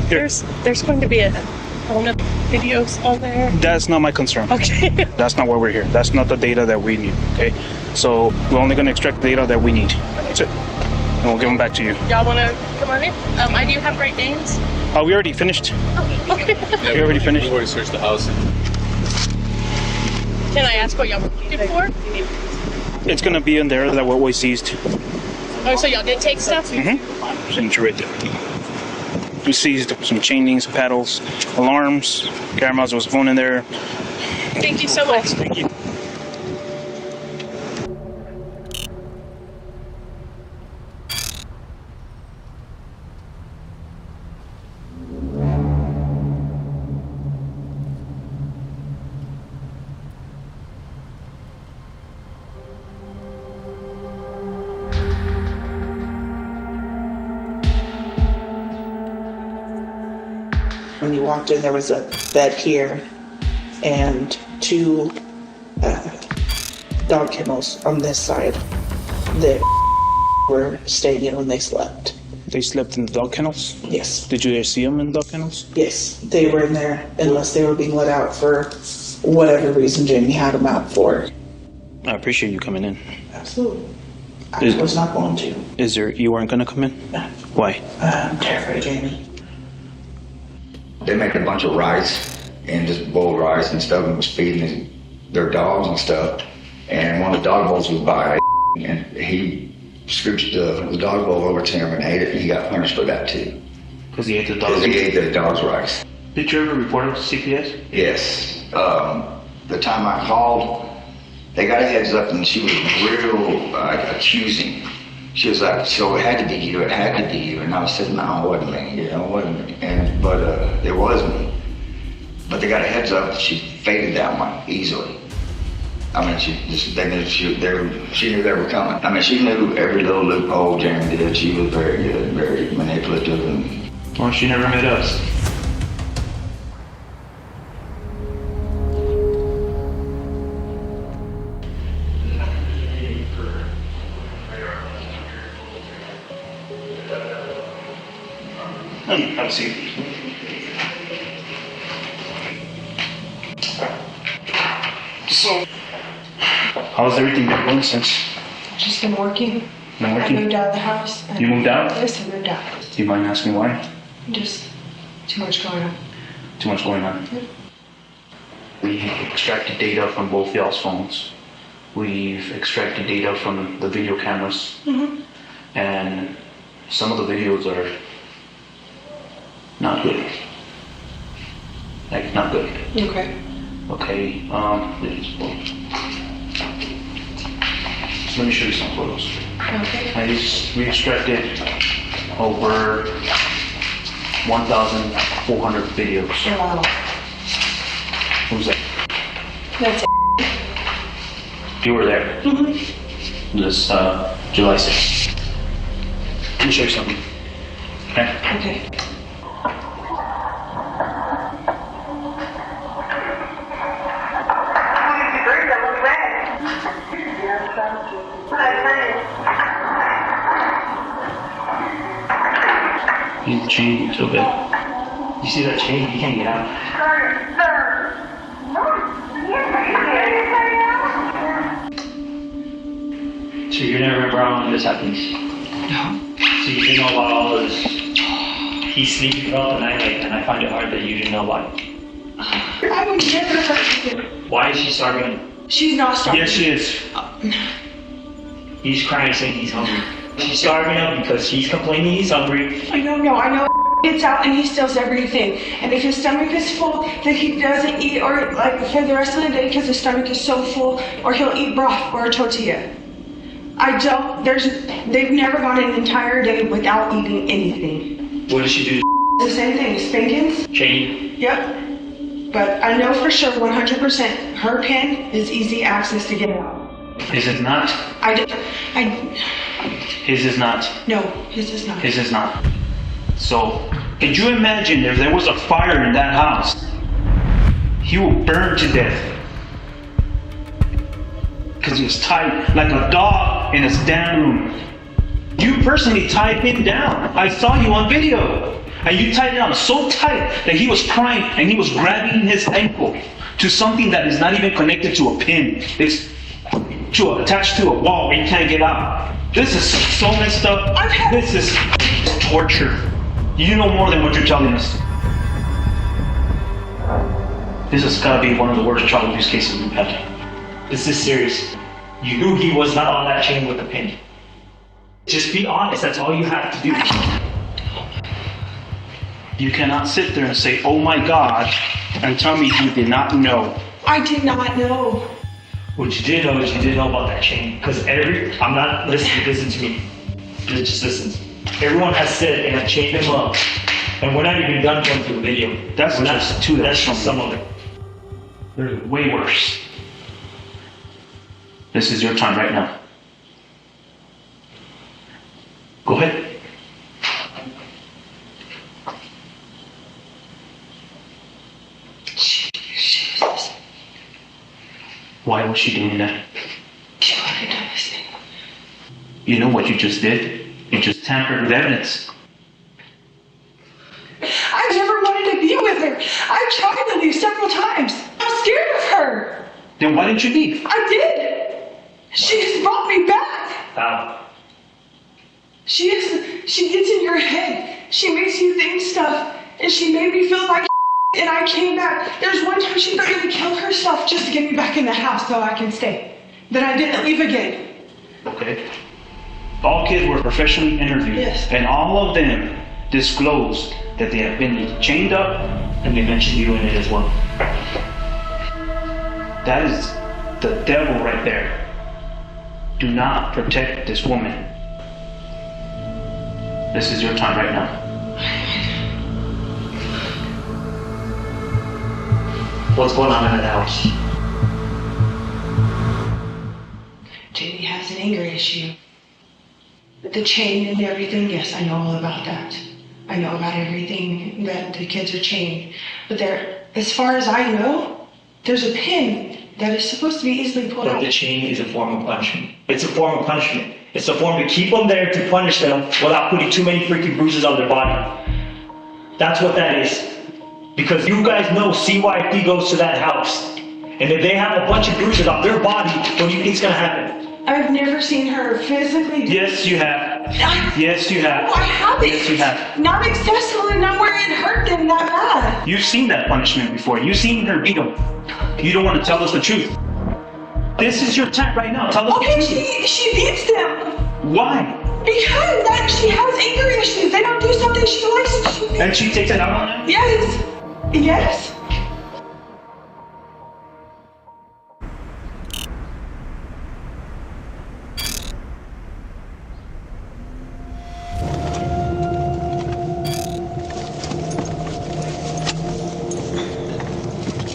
Here. There's going to be a ton of videos on there. That's not my concern. Okay. That's not why we're here. That's not the data that we need, okay? So we're only going to extract the data that we need. That's it. And we'll give them back to you. Y'all want to come on in? I do have great names. Oh, we already finished. Okay. We already finished. We already searched the house. Can I ask what y'all were looking for? It's going to be in there that what we seized. Oh, so y'all did take stuff? Mm-hmm. Signature right there. We seized some chain links, paddles, alarms, cameras. There was a phone in there. Thank you so much. Thank you. When you walked in, there was a bed here and two dog kennels on this side that were staying in when they slept. They slept in the dog kennels? Yes. Did you see them in the dog kennels? Yes, they were in there unless they were being let out for whatever reason Jamie had them out for. I appreciate you coming in. Absolutely. I was not going to. You weren't going to come in? No. Why? I'm terrified of Jamie. They make a bunch of rice and just boiled rice and stuff and was feeding their dogs and stuff. And one of the dog bowls was by and he scooped the dog bowl over to him and ate it, and he got punished for that too. Because he ate the dog's rice? Because he ate the dog's rice. Did you ever report him to CPS? Yes. The time I called, they got a heads up and she was real accusing. She was like, so it had to be you, it had to be you. And I said, no, it wasn't me, it wasn't me. But it was me. But they got a heads up that she faded that one easily. I mean, she knew they were coming. I mean, she knew every little loophole Jamie did. She was very good, very manipulative. Well, she never met us. Have a seat. So, how's everything been going since? Just been working. Been working? I moved out of the house. You moved out? Yes, I moved out. Do you mind asking why? Just too much going on. Too much going on? Yeah. We extracted data from both y'all's phones. We've extracted data from the video cameras. Mm-hmm. And some of the videos are not good. Like, not good. Okay. Okay, let me show you some photos. Okay. We extracted over 1,400 videos. Wow. Who's that? That's it. You were there. Mm-hmm. This July 6th. Let me show you something. Okay? Okay. He's changing so bad. You see that chain? You can't get out. So you never remember how long this happens? No. So you didn't know about all of this? He's sleeping throughout the night, and I find it hard that you didn't know about it. I would never hurt you. Why is she starving him? She's not starving. Yes, she is. He's crying saying he's hungry. She's starving him because he's complaining he's hungry. I don't know. I know gets out and he steals everything. And if his stomach is full, then he doesn't eat or like for the rest of the day because his stomach is so full, or he'll eat broth or a tortilla. They've never gone an entire day without eating anything. What does she do? The same thing, spankings. Chain? Yep. But I know for sure 100% her pen is easy access to get out. His is not? His is not? No, his is not. His is not. So, could you imagine if there was a fire in that house? He will burn to death. Because he was tied like a dog in his damn room. You personally tied him down. I saw you on video. And you tied him down so tight that he was crying and he was grabbing his ankle to something that is not even connected to a pin. It's attached to a wall where you can't get out. This is so messed up. This is torture. You know more than what you're telling us. This has got to be one of the worst child abuse cases we've had. This is serious. You knew he was not on that chain with a pin. Just be honest, that's all you have to do. You cannot sit there and say, oh my God, and tell me you did not know. I did not know. What you did know is you did know about that chain. Because I'm not listening, listen to me. Just listen. Everyone has said they have chained him up. And we're not even done going through the video. That's just some of it. There's way worse. This is your time right now. Go ahead. Why was she doing that? She wanted to listen. You know what you just did? You just tampered with evidence. I never wanted to be with her. I tried to leave several times. I'm scared of her. Then why didn't you leave? I did. She has brought me back. How? She gets in your head. She makes you think stuff. And she made me feel like and I came back. There's one time she threatened to kill herself just to get me back in the house so I can stay. Then I didn't leave again. Okay. All kids were professionally interviewed. Yes. And all of them disclosed that they have been chained up, and they mentioned you in it as well. That is the devil right there. Do not protect this woman. This is your time right now. What's going on in that house? Jamie has an anger issue. But the chain and everything, yes, I know all about that. I know about everything that the kids are chained. But as far as I know, there's a pin that is supposed to be easily pulled out. But the chain is a form of punishment. It's a form of punishment. It's a form to keep them there to punish them without putting too many freaking bruises on their body. That's what that is. Because you guys know CYP goes to that house. And if they have a bunch of bruises on their body, what do you think's gonna happen? I've never seen her physically do. Yes, you have. Yes, you have. No, I haven't. Yes, you have. Not excessively, not where it hurt them that bad. You've seen that punishment before. You've seen her beat them. You don't want to tell us the truth. This is your time right now. Tell us the truth. Okay, she beats them. Why? Because she has anger issues. They don't do something she likes. And she takes it out on them? Yes. Yes.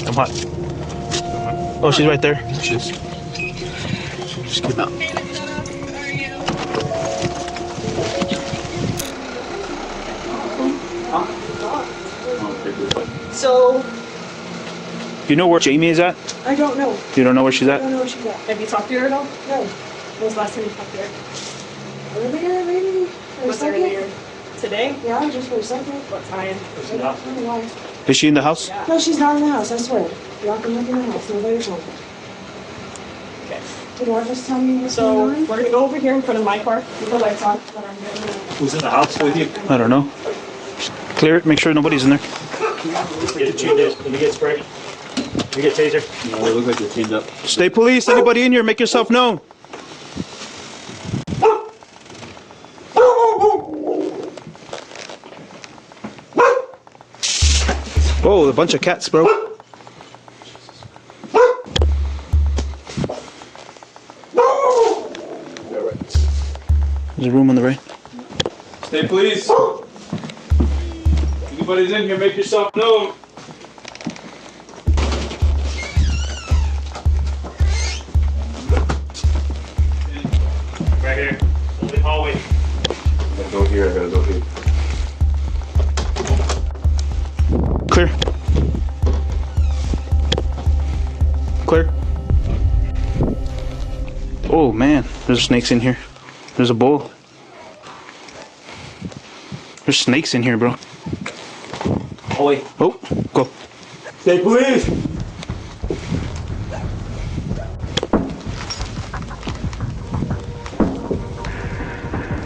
I'm hot. Oh, she's right there. She just came out. So, You know where Jamie is at? I don't know. You don't know where she's I at? don't know where she's at. Have you talked to her at all? No. When was the last time you talked to her? Earlier, maybe? Or What's second? earlier? Today? Yeah, just for a second. What time? Is she in the house? No, she's not in the house, I swear. Y'all can look in the house. Nobody's home. Okay. Can you just tell me what's going on? We're gonna go over here in front of my car. The lights on. Who's in the house with you? I don't know. Clear it. Make sure nobody's in there. Get the changes. Let me get spray. Let me get taser. No, they look like they're chained up. Stay police. Anybody in here? Make yourself known. Whoa, a bunch of cats, bro. There's a room on the right. Stay please. Anybody's in here, make yourself known. Right here. Open hallway. I gotta go here, I gotta go here. Clear. Clear. Oh man, there's snakes in here. There's a bowl. There's snakes in here, bro. Oh wait. Oh, go. Stay please.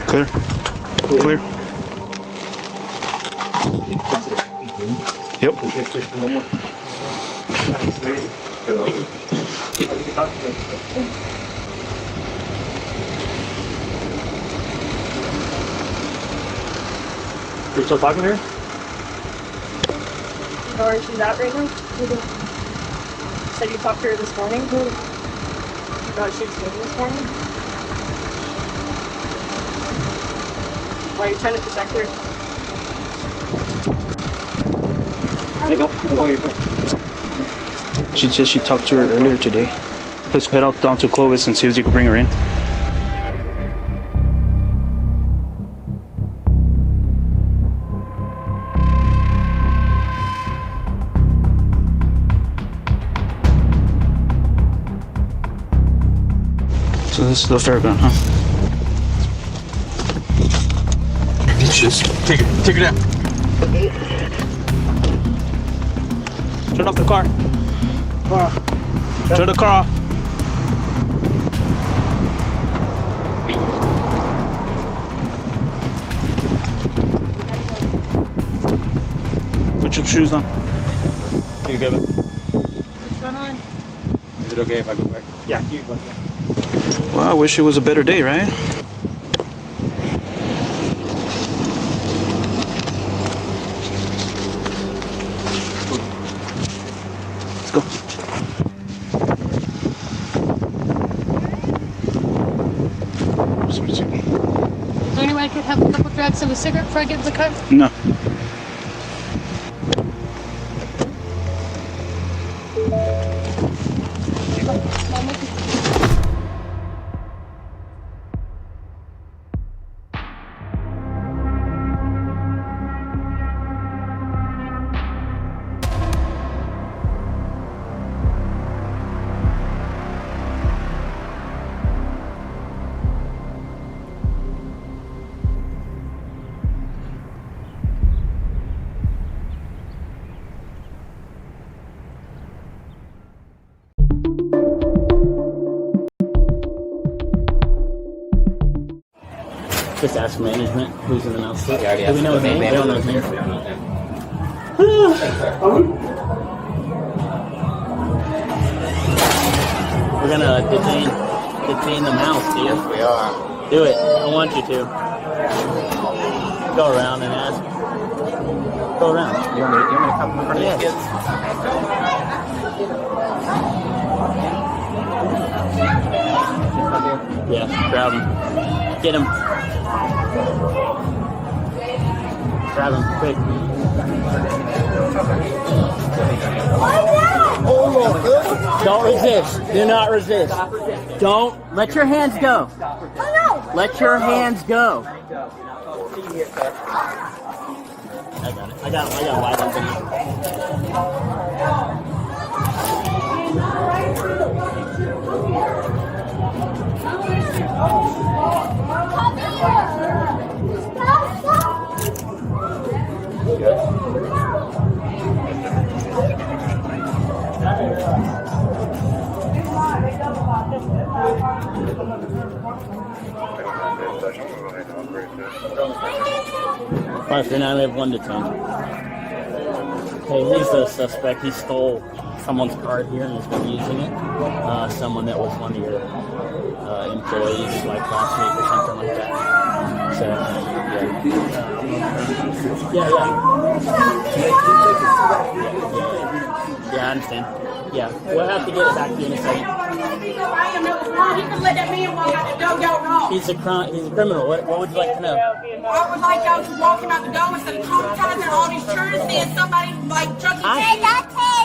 Clear. Clear. Yep. You're still talking to her? Or she's out right now? Said you talked to her this morning? About she was doing this morning? Why are you trying to protect her? She said she talked to her earlier today. Let's head out down to Clovis and see if you can bring her in. So this is the fairground, huh? Just take it out. Turn off the car. Turn the car off. Put your shoes on. You good? What's going on? Is it okay if I go back? Yeah, you go back. Well, I wish it was a better day, right? Let's go. Is there any way I could have a couple drags of a cigarette before I get in the car? No. Just ask management who's in the house. We already Do we know his name? We don't know his name. We're gonna detain the mouse, dude. Yes, we are. Do it. I want you to. Go around and ask. Go around. You want me to come in front of these kids? Yeah, grab him. Get him. Grab him, quick. Don't resist. Do not resist. Don't. Let your hands go. Let your hands go. I got it. I got wide open. 539, we have 1 to 10. Hey, he's the suspect. He stole someone's car here and has been using it. Someone that was one of your employees, like last week or something like that. So, yeah, I understand. Yeah, we'll have to get it back to you in a second. He's a criminal. What would you like to know? I would like y'all to walk him out the door instead of traumatizing all these children, seeing somebody like Chucky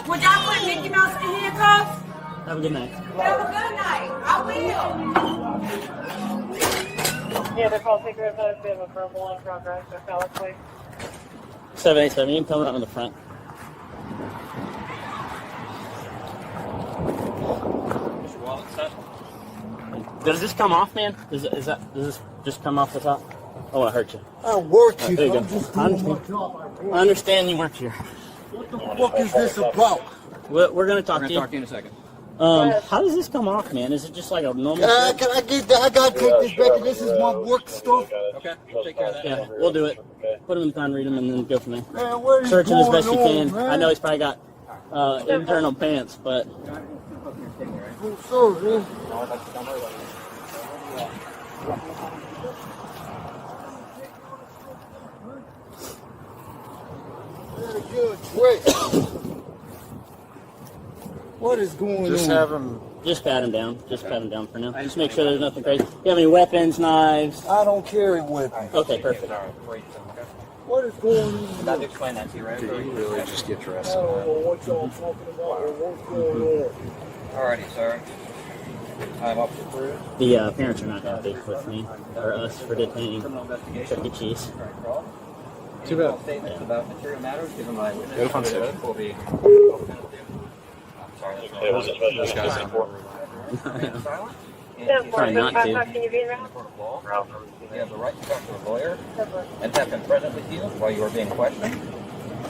Would y'all put Mickey Mouse in handcuffs? Have a good night. Have a good night. I will. Yeah, they're called take of a bit of a verbal in progress. So fellas, please. 787, you can come out on the front. Does this come off, man? Does this just come off the top? I want to hurt you. I work here. There you I'm go. just doing my job. I understand you work here. What the fuck is this about? We're going to talk to you. Talk to you in a second. How does this come off, man? Is it just like a normal? Can I get that? I gotta take this back. This is my work stuff. Okay, take care of that. Yeah, we'll do it. Put him in the car and read him, and then go from there. Man, what is Search him as best you going can. on, man? I know he's probably got internal pants, but. I'm sorry, man. Very good. Wait. What is going on? Just pat him down. Just pat him down for now. Just make sure there's nothing crazy. You have any weapons, knives? I don't carry weapons. Okay, perfect. What is going on? I'll explain that to you, right? Did you really just get dressed? I don't know what y'all talking about or what's going on. Alrighty, sir. I'm up to prove. The parents are not happy with me or us for detaining Chuck E. Cheese. Too bad. Statements about material matters given by witness. Go to fun station. Will be. Sorry, that's This guy's important. Try not to. You have the right to talk to a lawyer and have him present with you while you are being questioned.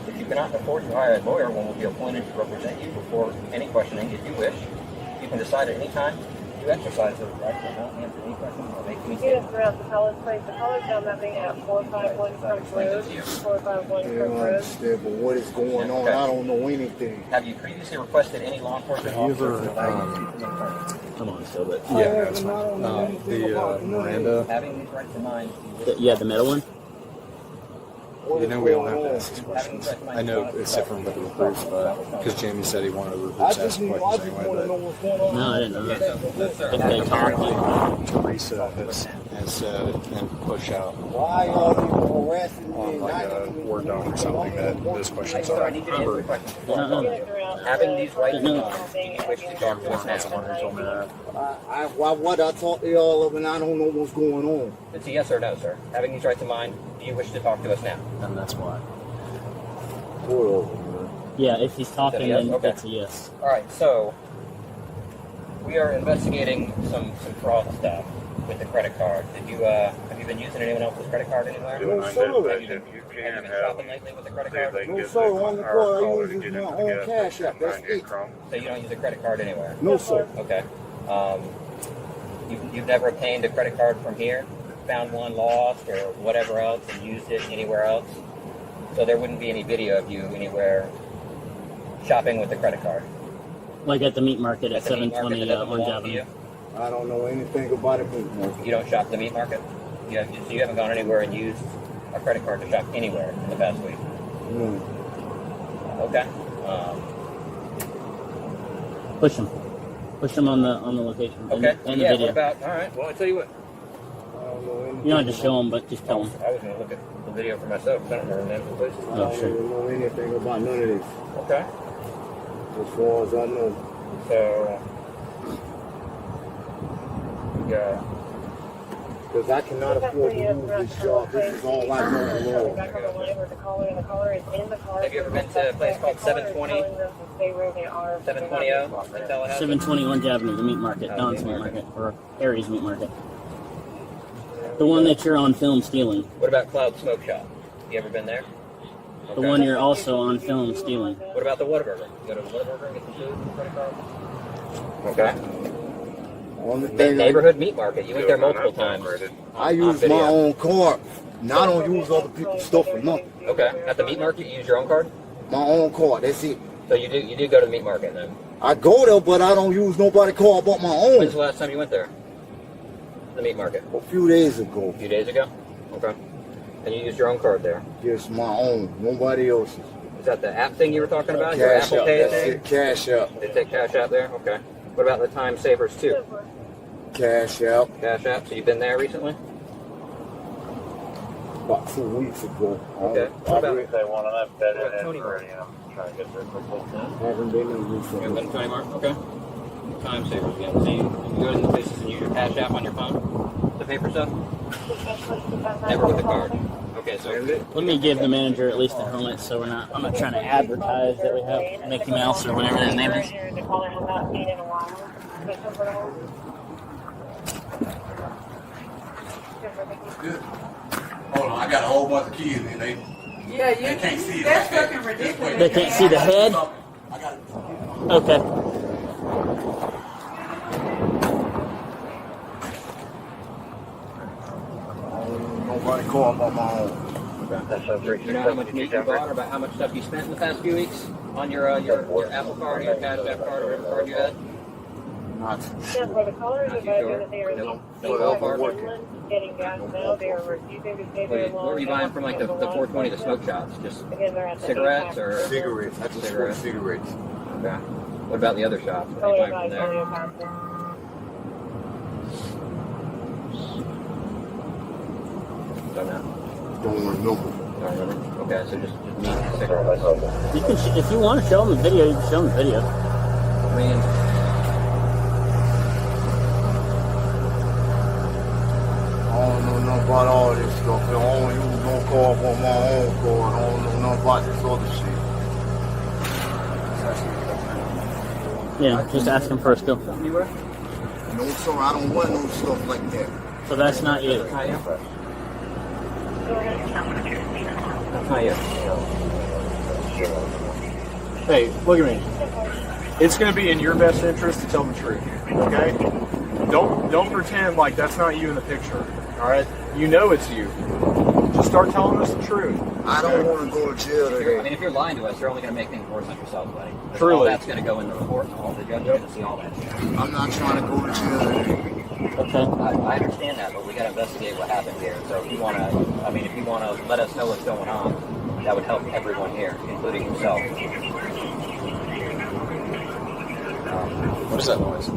If you cannot afford to hire a lawyer, one will be appointed to represent you before any questioning if you wish. You can decide at any time to exercise those rights and not answer any questions or make any Students statements. throughout the college place. The college now mapping at 451 Front Road. 451 Front Yeah, I Road. understand, but what is going on? I don't know anything. Have you previously requested any law enforcement officer to allow you to speak in person? Come on, still, but. Yeah, that's fine. Miranda. Having these rights in mind, Yeah, the middle one? You know we don't have to ask these questions. I know it's different with the recruits, but because Jamie said he wanted the recruits to ask questions anyway, but No, I didn't know that. If they talk, Teresa has said and push out Why y'all people harassing me? on like a Word doc or something that those questions are covered. having these rights in No. mind, do you wish to talk to us now? Someone who told me that. Why what I talk to y'all of and I don't know what's going on. It's a yes or no, sir. Having these rights in mind, do you wish to talk to us now? then that's why. Pull over, man. Yeah, if he's talking, Yes? then Okay. it's a yes. All right, so we are investigating some fraud stuff with the credit card. Have you been using anyone else's credit card anywhere? No, sir. Have you been shopping lately with the credit card? No, sir. On the car, I use my own cash app. That's it. So you don't use a credit card anywhere? No, sir. Okay. You've never obtained a credit card from here, found one lost or whatever else, and used it anywhere else? So there wouldn't be any video of you anywhere shopping with the credit card? Like at the meat market at At the meat market 720 that doesn't Orange belong to Avenue. you? I don't know anything about it. You don't shop at the meat market? So you haven't gone anywhere and used a credit card to shop anywhere in the past week? Okay. Push him. Push him on the location. Okay. And the Yeah, video. what about, all right, well, I tell you what. You don't have to show him, but just tell him. I was going to look at the video for myself, because I don't remember the name of the place. I don't even know anything about none of this. Okay. As far as I know. So, yeah. Because I cannot afford to lose this job. This is all I know. Have you ever been to a place called 720? 720 in Tallahassee? 720 Orange Avenue, the meat market, Don's meat market, or Harry's meat market. The one that you're on film stealing. What about Cloud Smoke Shop? You ever been there? The one you're also on film stealing. What about the Whataburger? You go to the Whataburger and get some food with a credit card? Okay. Neighborhood meat market. You went there multiple times. I use my own card. Now I don't use other people's stuff for nothing. Okay. At the meat market, you use your own card? My own card. That's it. So you do go to the meat market then? I go there, but I don't use nobody's card but my own. When's the last time you went there? The meat market? A few days ago. A few days ago? Okay. And you used your own card there? Yes, my own. Nobody else's. Is that the app thing you were talking about? Cash Your Apple App, Pay that's thing? it. Cash App. They take Cash App there? Okay. What about the Time Savers too? Cash App. Cash App. So you've been there recently? About 2 weeks ago. Okay. What about Tony Mark? Trying to get there quickly. Haven't been in recently. You haven't been to Tony Mark? Okay. Time Savers again. So you go to the places and use your Cash App on your phone to pay for stuff? Never with the card. Okay, so let me give the manager at least a helmet, so I'm not trying to advertise that we have Mickey Mouse or whatever his name is. Good. Hold on, I got a whole bunch of kids and they can't see it. That's fucking ridiculous. They can't see the head? Okay. Nobody call about my own. You know how much meat you bought, or about how much stuff you spent in the past few weeks on your Apple card, your Cash App card, or whatever card you had? Not. Yeah, for the callers, Not if too I sure. know that they are No ballpark. getting gas now, they are refusing to pay their What were you buying from like the 420, the smoke shops? Just cigarettes or cigarettes? I just smoke cigarettes. Okay. What about the other shops? What are you buying from there? Don't know. Don't remember. Don't remember. Okay, so just meat and cigarettes. You can, if you want to show them the video, you can show them the video. I mean, I don't know nothing about all this stuff. I don't use no card for my own card. I don't know nothing about this other shit. Yeah, just ask him first, go. No, sir, I don't want no stuff like that. So that's not you. Not you. Hey, look at me. It's going to be in your best interest to tell the truth, okay? Don't pretend like that's not you in the picture, all right? You know it's you. Just start telling us the truth. I don't want to go to jail today. I mean, if you're lying to us, you're only going to make things worse on yourself, buddy. Truly. All that's going to go in the report, and all the judge is going to see all that shit. I'm not trying to go to jail today. Okay. I understand that, but we got to investigate what happened here. So if you want to, if you want to let us know what's going on, that would help everyone here, including yourself. What is that noise?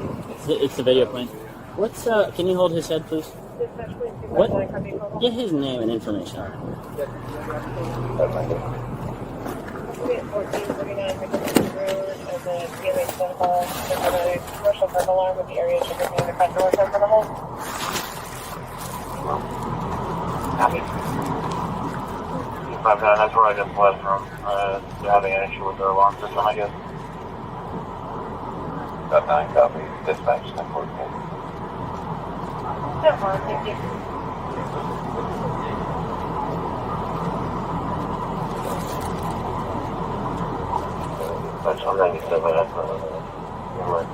It's the video playing. What's can you hold his head, please? What? Get his name and information on it. Commercial burglar alarm with the area trigger being the front door open for the home. Copy. That's where I just left from. They're having an issue with their alarm system, I guess. Got 9 copy. Dispatch 1014. No harm, thank you. That's on 97. That's right.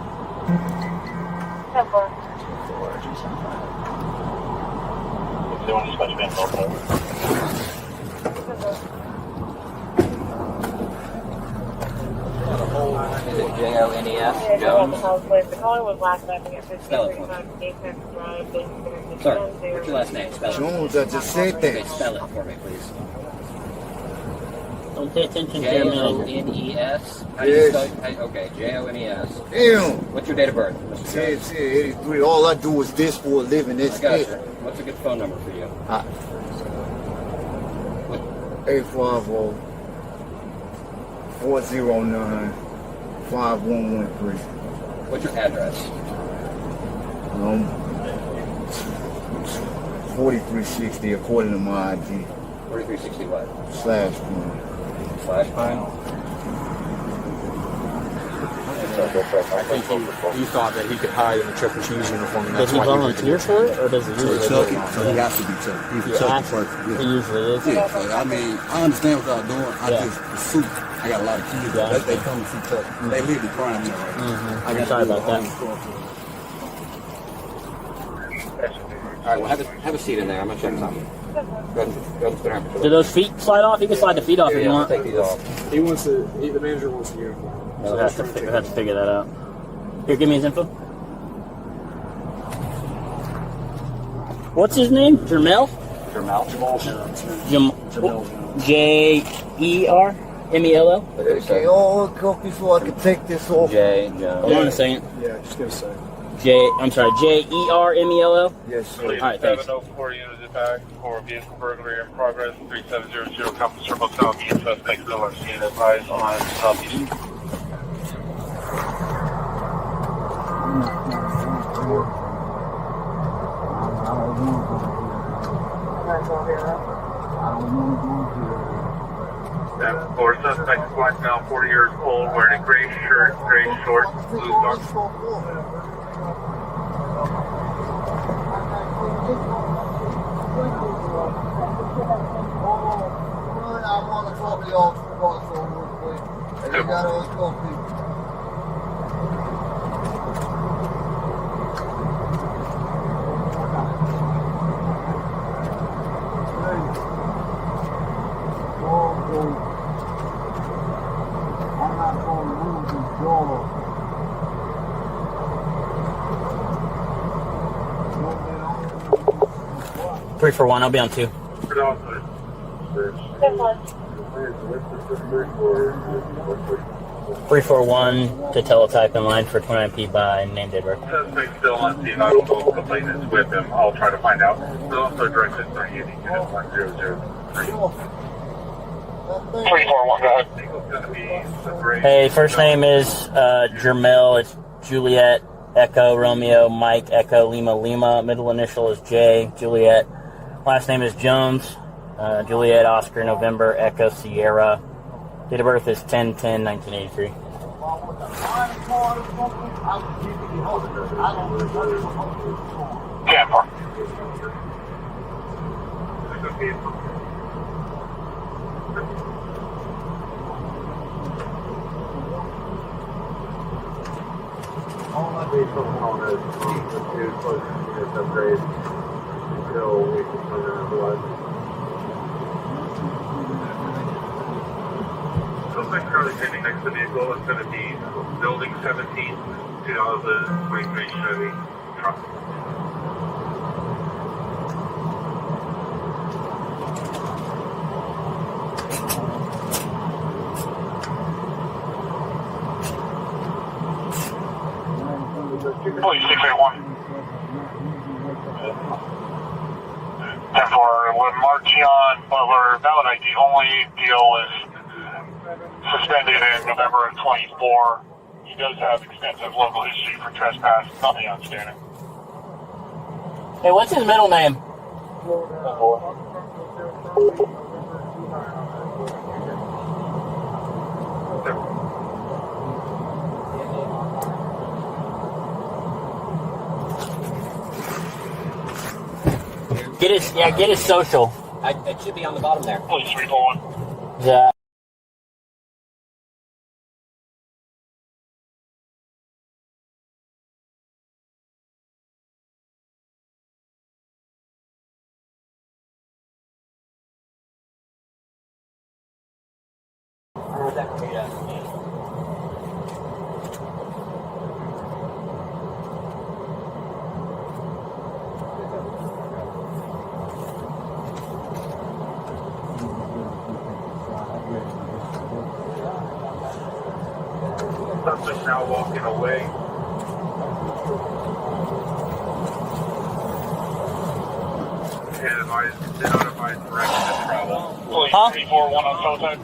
10-4. If they want to dispatch me in local. Is it Jones? Yeah, Jones? the caller was last laughing at 15. Spell it for me. Sorry, what's your last name? Spell it. Jones, I just said Okay, that. spell it for me, please. Don't pay attention to your manager. Jones? How do you Yes. spell? Okay, Jones. Damn. What's your date of birth? 10-10-83. All I do is this for a living. I That's got it. you. What's a good phone number for you? 850 409 5113. What's your address? 4360 according to my ID. 4360 what? /1. /Pine? I think he thought that he could hide in the Chuck E. Cheese uniform. And Does that's he why volunteer for it, or does he usually do it? So he has to be Chuck. He's He a Chuck has to. person. He usually is. Yeah, so, I mean, I understand what y'all doing. I Yeah. just, the suit, I got a lot of kids that they come to see Chuck. They live in crime. Mm-hmm. I got Sorry to do about all that. this stuff. right, well, have a seat in there. I'm going to check something. Go ahead. Do those feet slide off? You can slide the feet off if you want. Take these off. He wants to. The manager wants the uniform. We'll have to figure that out. Here, give me his info. What's his name? Jermel? Jermel. J-E-R-M-E-L-L? Okay, all copy so I can take this off. Hold on a second. Yeah, just gonna say. J-E-R-M-E-L-L? Yes. All right, thanks. 704 units attack for vehicle burglary in progress. 3700 Compass Circle Southeast. Suspect still on scene. Advised on Southeast. That's for suspect black male, 40 years old, wearing a gray shirt, gray shorts, blue socks. I want to copy all spots on real quick. And you got all copy. I'm not going to lose his jaw. 341, I'll be on 2. 341 to teletype in line for 29P by name Denver. Suspect still on scene. I don't know if complainant is with him. I'll try to find out. Still also directed for unit 1003. 341, go ahead. Hey, first name is Jermel. It's Juliet, Echo, Romeo, Mike, Echo, Lima, Lima. Middle initial is J, Juliet. Last name is Jones. Juliet, Oscar, November, Echo, Sierra. Date of birth is 10/10/1983. Yeah, Park. All my vehicles on is to close to this upgrade until we can turn around the light. Suspect currently standing next to the vehicle is going to be building 17, 2023 Chevy truck. Police 681. 10-4, when Marchion Butler, valid ID only, deal was suspended in November of 24. He does have extensive local history for trespass, nothing outstanding. Hey, what's his middle name? Get his social. It should be on the bottom there. Police 341. Yeah. Suspect now walking away. Huh? 341 on teletype.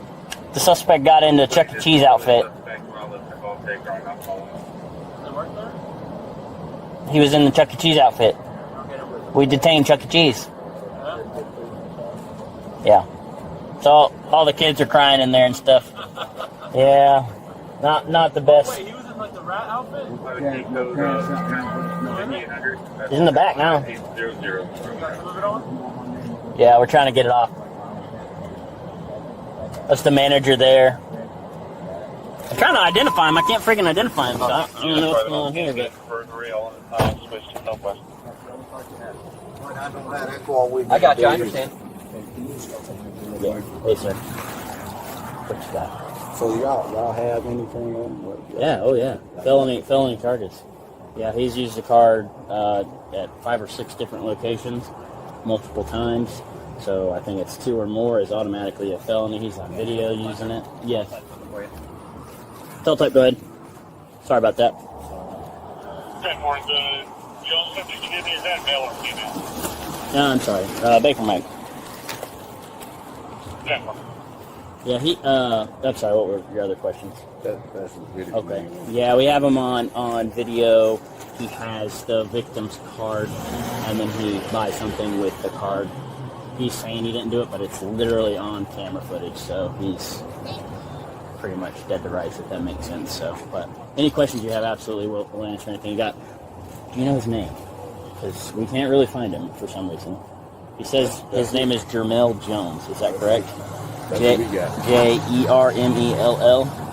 The suspect got into Chuck E. Cheese outfit. He was in the Chuck E. Cheese outfit. We detained Chuck E. Cheese. Yeah. So all the kids are crying in there and stuff. Yeah. Not the best. Wait, he was in like the rat outfit? He's in the back now. Yeah, we're trying to get it off. That's the manager there. I'm trying to identify him. I can't freaking identify him. So I don't know what's going on here. But I don't have that car with me. I got you. I understand. Yeah. Hey, sir. What you got? So y'all have anything on? Yeah. Oh, yeah. Felony charges. Yeah, he's used the card at 5 or 6 different locations, multiple times. So I think it's 2 or more is automatically a felony. He's on video using it. Yes. Tell type. Go ahead. Sorry about that. 10-4, the Jones subject you gave me, is that male or female? No, I'm sorry. Baker Mike. 10-4. Yeah, I'm sorry, what were your other questions? That's video. Okay. Yeah, we have him on video. He has the victim's card, and then he buys something with the card. He's saying he didn't do it, but it's literally on camera footage, so he's pretty much dead to rights, if that makes sense. So, but any questions you have, absolutely, we'll answer anything. Do you know his name? Because we can't really find him for some reason. He says his name is Jermell Jones. Is that correct? Jermell,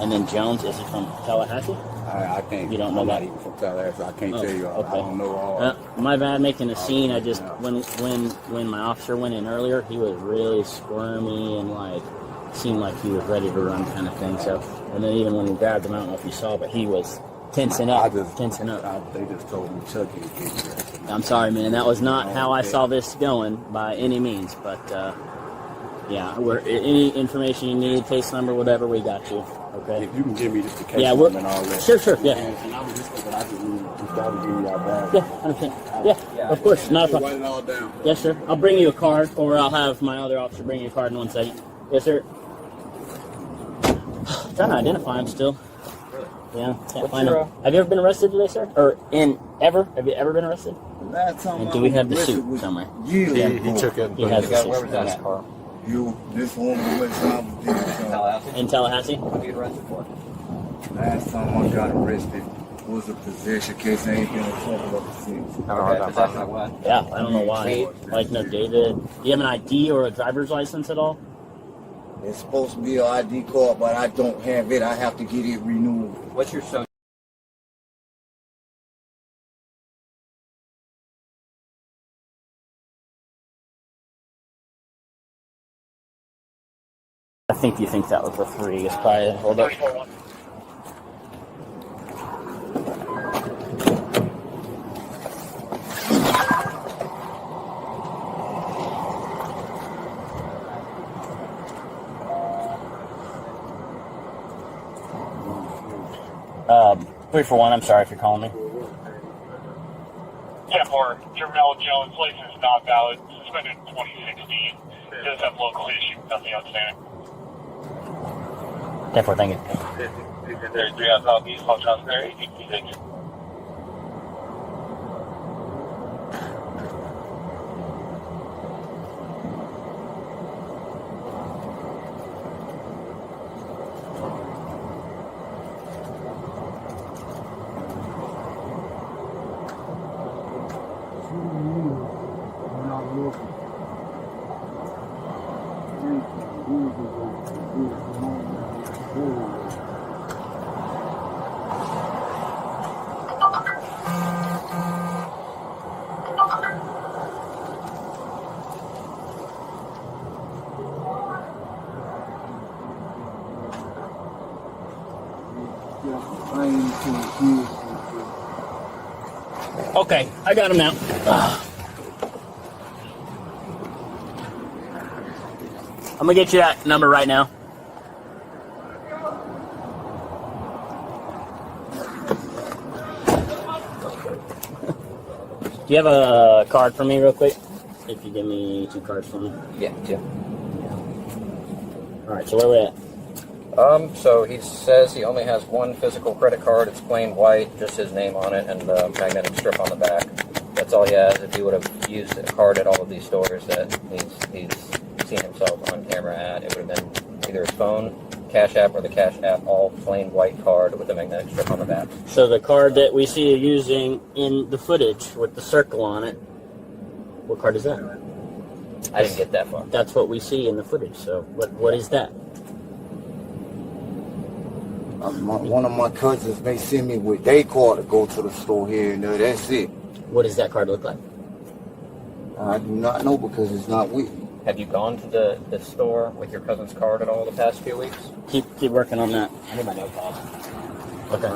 and then Jones. Is he from Tallahassee? I can't. You don't know that? I'm not even from Tallahassee. I can't tell you. Okay. I don't know all. My bad making a scene. I just when my officer went in earlier, he was really squirmy and seemed like he was ready to run, kind of thing. So, and then even when we grabbed him, I don't know if you saw, but he was tensing up. They just told me Chucky to get you. I'm sorry, man. That was not how I saw this going by any means, but yeah, any information you need, case number, whatever, we got you. Okay. If you can give me just the case number and all that. Sure, yeah. And I was just thinking I could give you our bag. Yeah, 100%. Yeah, of course, not a problem. Write it all down. Yes, sir. I'll bring you a card, or I'll have my other officer bring you a card in 1 second. Yes, sir. Trying to identify him still. Yeah, can't find him. Have you ever been arrested today, sir? Or ever? Have you ever been arrested? Last time and do we have the suit somewhere? Yeah, he took it. He has the suit. Where was that car? This one was in Tallahassee? What did you get arrested for? Last time I got arrested was a possession case. I ain't been in trouble ever since. Yeah, I don't know why. Like, no, David. Do you have an ID or a driver's license at all? It's supposed to be an ID card, but I don't have it. I have to get it renewed. What's your social? I think you think that was a 3. It's probably, hold up. Three for one, I'm sorry if you're calling me. 10-4, Jermell Jones, license not valid, suspended in 2016. Does have local issue, nothing outstanding. 10-4, thank you. There's 3 out southeast, Paul Johnson area, 1826. Okay, I got him now. I'm gonna get you that number right now. Do you have a card for me real quick? If you give me 2 cards for me. Yeah. Alright, so where we at? So he says he only has 1 physical credit card. It's plain white, just his name on it, and a magnetic strip on the back. That's all he has. If he would have used a card at all of these stores that he's seen himself on camera at, it would have been either his phone, Cash App, or the Cash App, all plain white card with a magnetic strip on the back. So the card that we see you using in the footage with the circle on it, what card is that? I didn't get that far. That's what we see in the footage, so what is that? One of my cousins may send me with their card to go to the store here and there. That's it. What does that card look like? I do not know because it's not with me. Have you gone to the store with your cousin's card at all the past few weeks? Keep working on that. I need my note pad. Okay.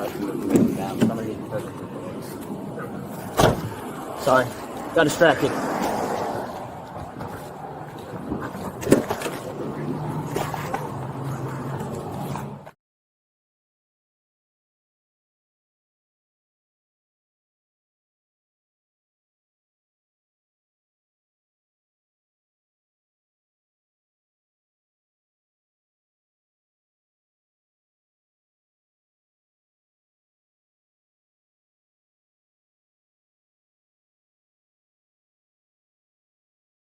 Sorry. Got distracted.